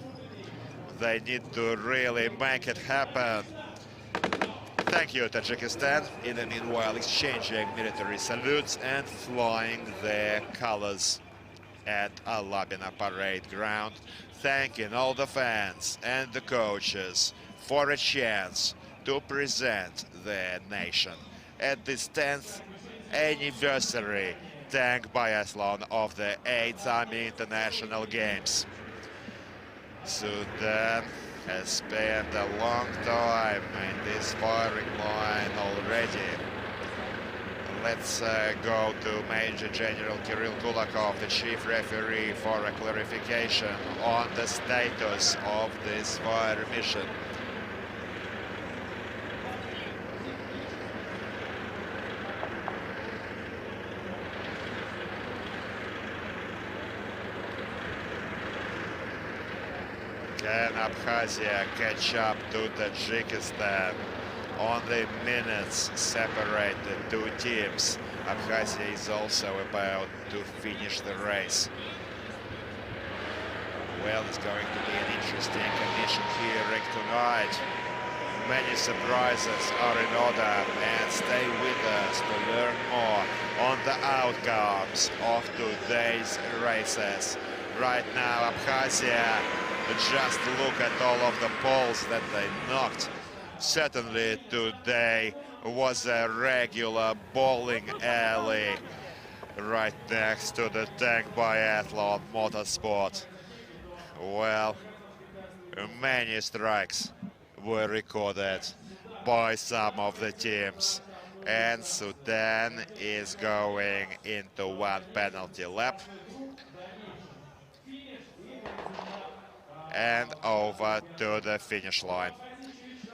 they need to really make it happen. Thank you, Tajikistan. In the meanwhile, exchanging military salutes and flying their colors at Alabino parade ground, thanking all the fans and the coaches for a chance to present their nation at this 10th anniversary tank biathlon of the 8th Army International Games. Sudan has spent a long time in this firing line already. Let's go to Major General Kirill Kulakov, the chief referee, for a clarification on the status of this fire mission. Can Abkhazia catch up to Tajikistan? Only minutes separate the two teams. Abkhazia is also about to finish the race. Well, it's going to be an interesting commission hearing tonight. Many surprises are in order, and stay with us to learn more on the outcomes of today's races. Right now, Abkhazia, just look at all of the poles that they knocked. Certainly today was a regular bowling alley right next to the tank biathlon motorsport. Well, many strikes were recorded by some of the teams. And Sudan is going into one penalty lap. And over to the finish line.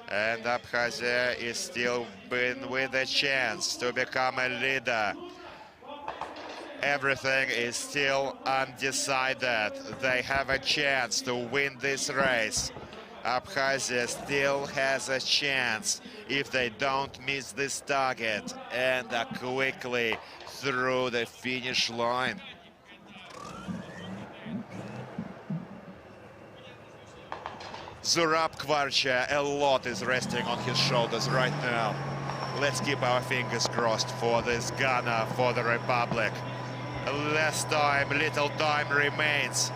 And Abkhazia is still been with a chance to become a leader. Everything is still undecided. They have a chance to win this race. Abkhazia still has a chance if they don't miss this target and are quickly through the finish line. Zurab Kvarcha, a lot is resting on his shoulders right now. Let's keep our fingers crossed for this gunner for the Republic. Less time, little time remains.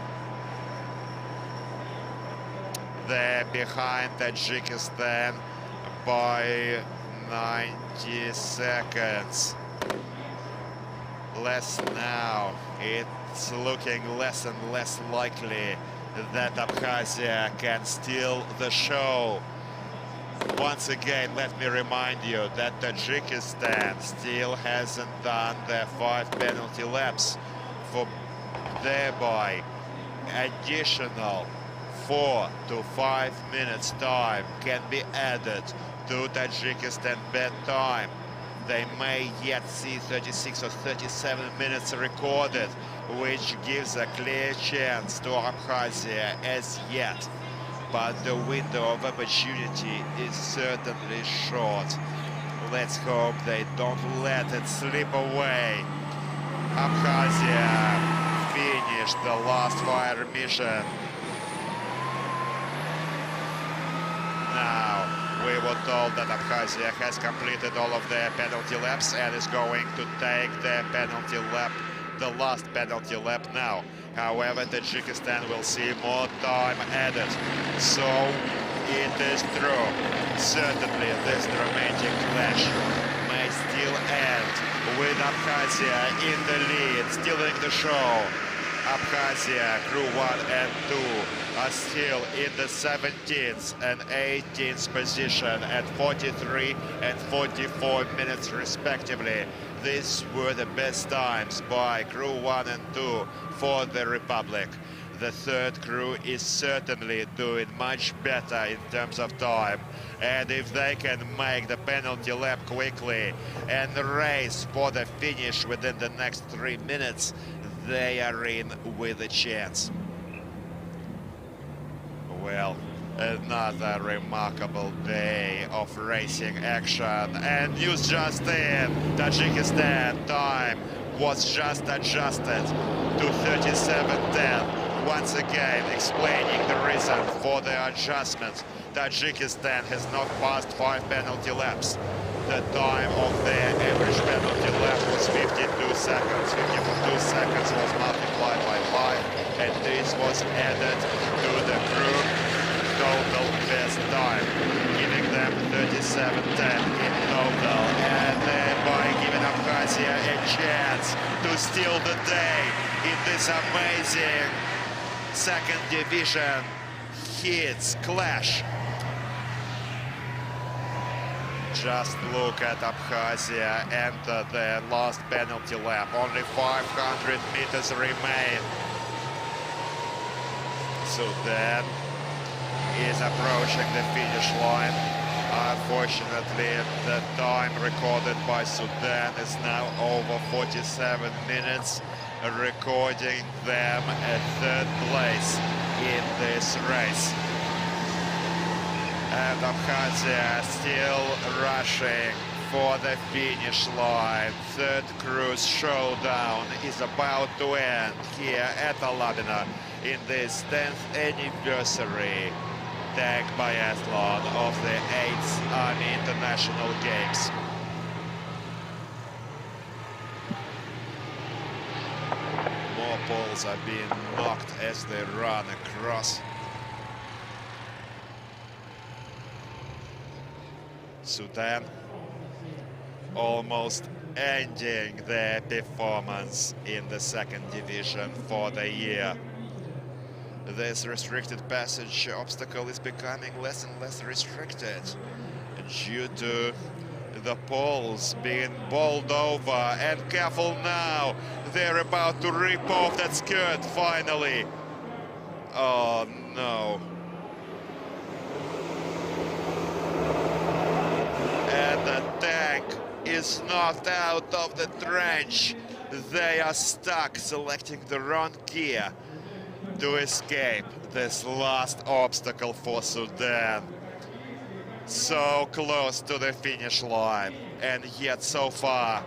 They're behind Tajikistan by 90 seconds. Less now. It's looking less and less likely that Abkhazia can steal the show. Once again, let me remind you that Tajikistan still hasn't done their 5 penalty laps, for thereby additional 4 to 5 minutes time can be added to Tajikistan bed time. They may yet see 36 or 37 minutes recorded, which gives a clear chance to Abkhazia as yet. But the window of opportunity is certainly short. Let's hope they don't let it slip away. Abkhazia finished the last fire mission. Now, we were told that Abkhazia has completed all of their penalty laps and is going to take their penalty lap, the last penalty lap now. However, Tajikistan will see more time added. So it is true. Certainly this dramatic clash may still end with Abkhazia in the lead, stealing the show. Abkhazia, crew 1 and 2, are still in the 17th and 18th position at 43 and 44 minutes respectively. These were the best times by crew 1 and 2 for the Republic. The third crew is certainly doing much better in terms of time. And if they can make the penalty lap quickly and race for the finish within the next 3 minutes, they are in with a chance. Well, another remarkable day of racing action. And news just in, Tajikistan time was just adjusted to 37:10. Once again, explaining the reason for the adjustment. Tajikistan has not passed 5 penalty laps. The time of their average penalty lap was 52 seconds. 52 seconds was multiplied by 5, and this was added to the crew total best time, giving them 37:10 in total, and thereby giving Abkhazia a chance to steal the day in this amazing second division hits clash. Just look at Abkhazia enter their last penalty lap. Only 500 meters remain. Sudan is approaching the finish line. Unfortunately, the time recorded by Sudan is now over 47 minutes, recording them at 3rd place in this race. And Abkhazia still rushing for the finish line. Third cruise showdown is about to end here at Alabino in this 10th anniversary tankbiathlon of the 8th Army International Games. More balls are being knocked as they run across. Sudan almost ending their performance in the 2nd division for the year. This restricted passage obstacle is becoming less and less restricted due to The poles being bowled over, and careful now, they're about to rip off that skirt finally. Oh no. And the tank is knocked out of the trench. They are stuck, selecting the wrong gear to escape this last obstacle for Sudan. So close to the finish line, and yet so far.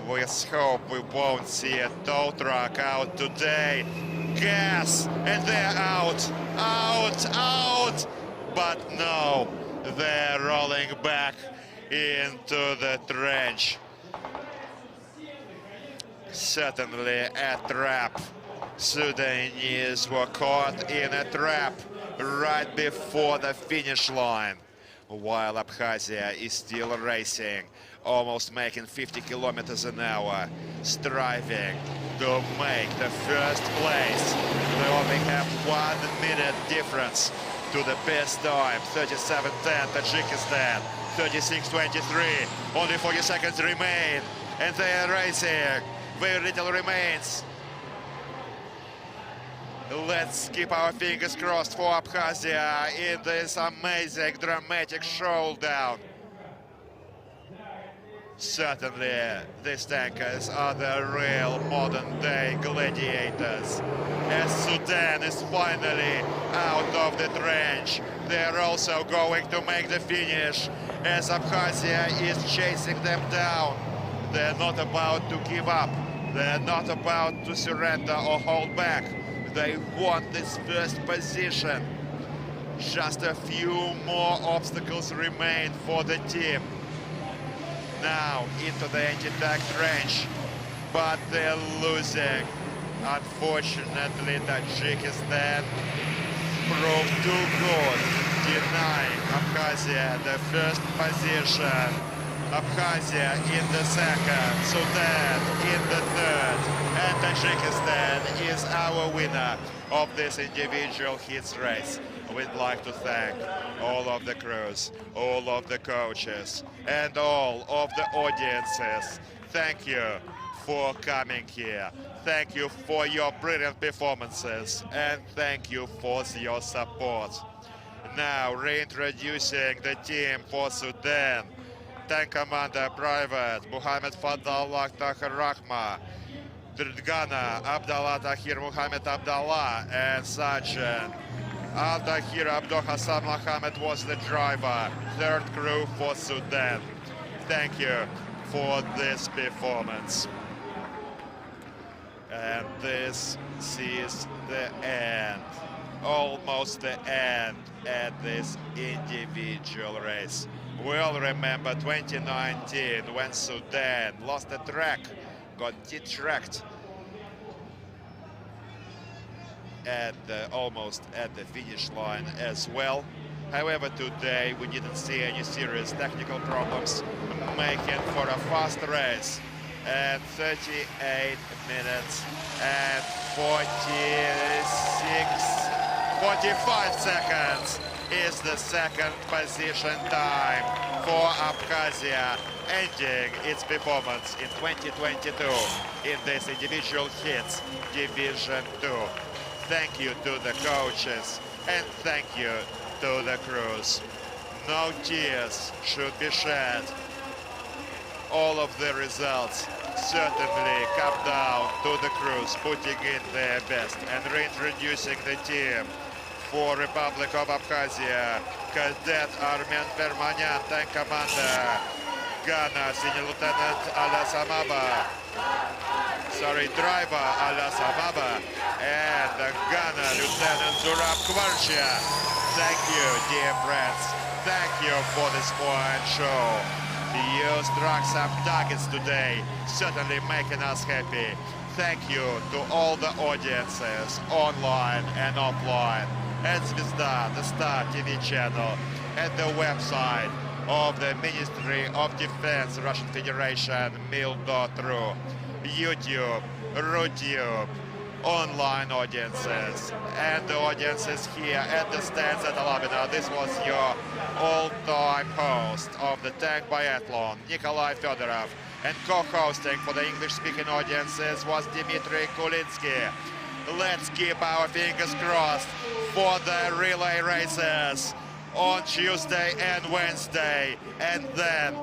We hope we won't see a tow truck out today. Gas, and they're out, out! But no, they're rolling back into the trench. Certainly a trap. Sudanese were caught in a trap right before the finish line, while Abkhazia is still racing, almost making 50 kilometers an hour, striving to make the first place. They only have 1 minute difference to the best time. 37:10 Tajikistan, 36:23. Only 40 seconds remain, and they are racing. Very little remains. Let's keep our fingers crossed for Abkhazia in this amazing, dramatic showdown. Certainly, these tankers are the real modern-day gladiators. As Sudan is finally out of the trench, they're also going to make the finish, as Abkhazia is chasing them down. They're not about to give up. They're not about to surrender or hold back. They want this first position. Just a few more obstacles remain for the team. Now into the anti-tank trench, but they're losing. Unfortunately, Tajikistan proved too good, denying Abkhazia the first position. Abkhazia in the second, Sudan in the third, and Tajikistan is our winner of this individual heats race. We'd like to thank all of the crews, all of the coaches, and all of the audiences. Thank you for coming here. Thank you for your brilliant performances, and thank you for your support. Now reintroducing the team for Sudan. Tank Commander Private Muhammad Fadlallah Tahir Rahma, Ghana Abdallah Tahir Muhammad Abdallah, and Sergeant Al-Tahir Abdul Hassan Mohammed was the driver. Third crew for Sudan. Thank you for this performance. And this is the end, almost the end at this individual race. We all remember 2019 when Sudan lost the track, got detracked almost at the finish line as well. However, today we didn't see any serious technical problems, making for a fast race. And 38 minutes and 45 seconds is the second position time for Abkhazia, ending its performance in 2022 in this individual hits Division 2. Thank you to the coaches and thank you to the crews. No tears should be shed. All of the results certainly come down to the crews putting in their best. And reintroducing the team for Republic of Abkhazia, Cadet Armen Permanyan, Tank Commander, Ghana, Senior Lieutenant Alas Amaba, driver Alas Amaba, and Ghana, Lieutenant Zurab Kvarchia. Thank you, dear friends. Thank you for this fine show. You struck some targets today, certainly making us happy. Thank you to all the audiences, online and offline, and Zvezda, the Star TV channel, and the website of the Ministry of Defense, Russian Federation, mil.ru, YouTube, Rutube, online audiences and the audiences here at the stands at Alabino. This was your all-time host of the Tank Biathlon, Nikolai Fedorov, and co-hosting for the English-speaking audiences was Dmitry Kulinsky. Let's keep our fingers crossed for the relay races on Tuesday and Wednesday, and then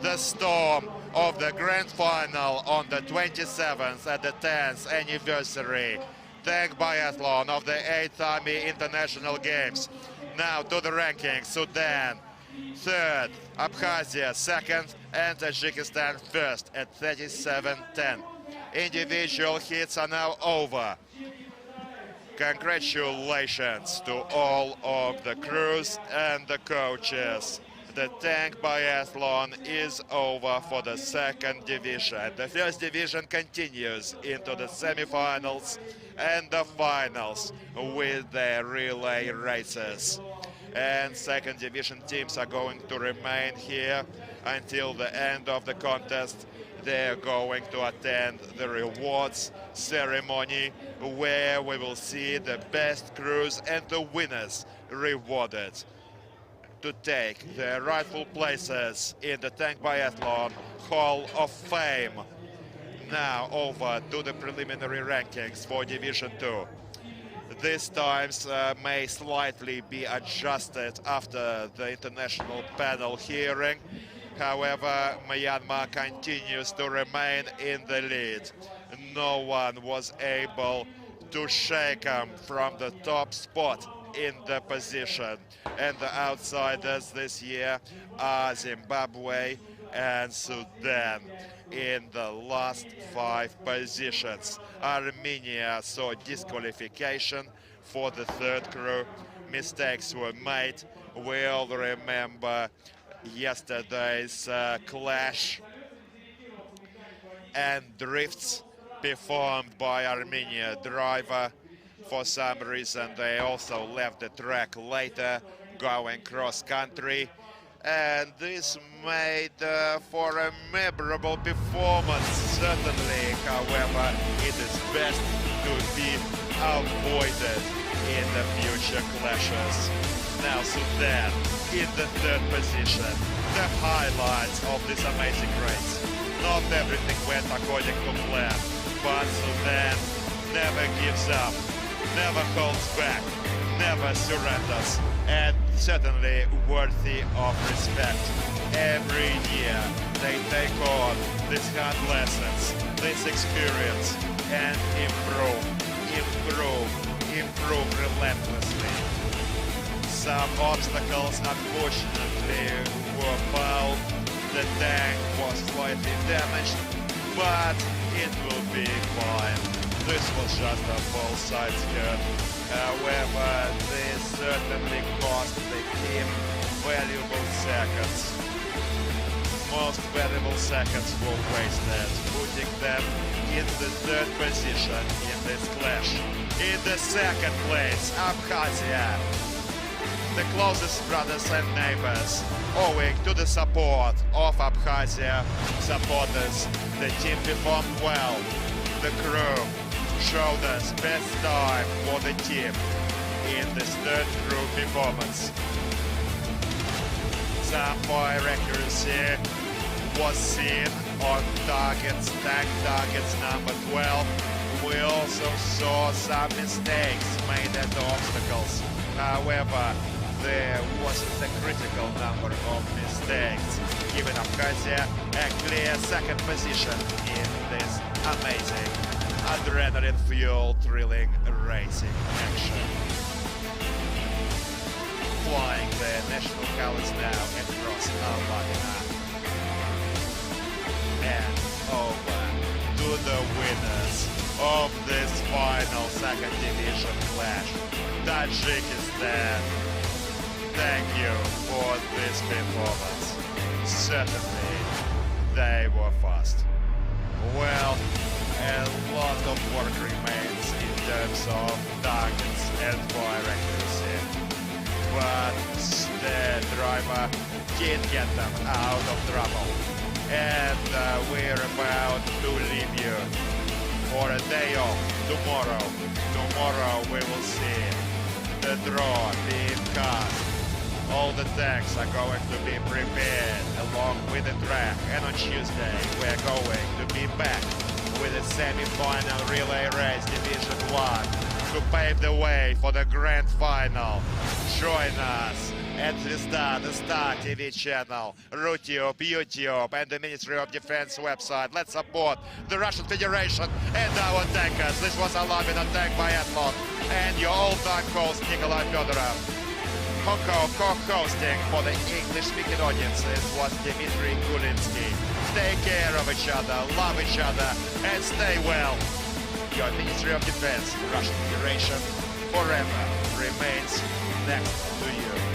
the storm of the grand final on the 27th at the 10th anniversary Tank Biathlon of the 8th Army International Games. Now to the rankings: Sudan third, Abkhazia second, and Tajikistan first at 37-10. Individual hits are now over. Congratulations to all of the crews and the coaches. The Tank Biathlon is over for the second division. The first division continues into the semi-finals and the finals with the relay races. And second division teams are going to remain here until the end of the contest. They're going to attend the rewards ceremony, where we will see the best crews and the winners rewarded to take their rightful places in the Tank Biathlon Hall of Fame. Now over to the preliminary rankings for Division 2. These times may slightly be adjusted after the international panel hearing. However, Myanmar continues to remain in the lead. No one was able to shake them from the top spot in the position. And the outsiders this year are Zimbabwe and Sudan in the last 5 positions. Armenia saw disqualification for the third crew. Mistakes were made. We all remember yesterday's clash and drifts performed by Armenia driver. For some reason they also left the track later, going cross country, and this made for a memorable performance, certainly. However, it is best to be avoided in the future clashes. Now Sudan in the third position. The highlights of this amazing race. Not everything went according to plan, but Sudan never gives up, never holds back, never surrenders, and certainly worthy of respect. Every year they take on these hard lessons, this experience, and improve relentlessly. Some obstacles unfortunately were found. The tank was slightly damaged, but it will be fine. This was just a full side skirt. However, this certainly cost the team valuable seconds. Most valuable seconds were wasted, putting them in the third position in this clash. In the second place, Abkhazia, the closest brothers and neighbors. Owing to the support of Abkhazia supporters, the team performed well. The crew showed us best time for the team in this third crew performance. Some fire accuracy was seen on targets, tank targets number 12. We also saw some mistakes made at the obstacles. However, there wasn't a critical number of mistakes, giving Abkhazia a clear second position in this amazing, adrenaline-fueled, thrilling racing action. Flying the national colors now across Alabino. And over to the winners of this final second division clash, Tajikistan. Thank you for this performance. Certainly, they were fast. Well, a lot of work remains in terms of targets and fire accuracy. But the driver did get them out of trouble. And we're about to leave you for a day off. Tomorrow we will see the draw being cast. All the tanks are going to be prepared along with the track, and on Tuesday we are going to be back with a semi-final relay race Division 1 to pave the way for the grand final. Join us at the Star TV channel, RuTube, YouTube, and the Ministry of Defense website. Let's support the Russian Federation and our tankers. This was Alabino Tank Biathlon and your old-time host Nikolai Fedorov. Co-hosting for the English-speaking audiences was Dmitry Gulinsky. Take care of each other, love each other, and stay well. Your Ministry of Defense, Russian Federation, forever remains next to you.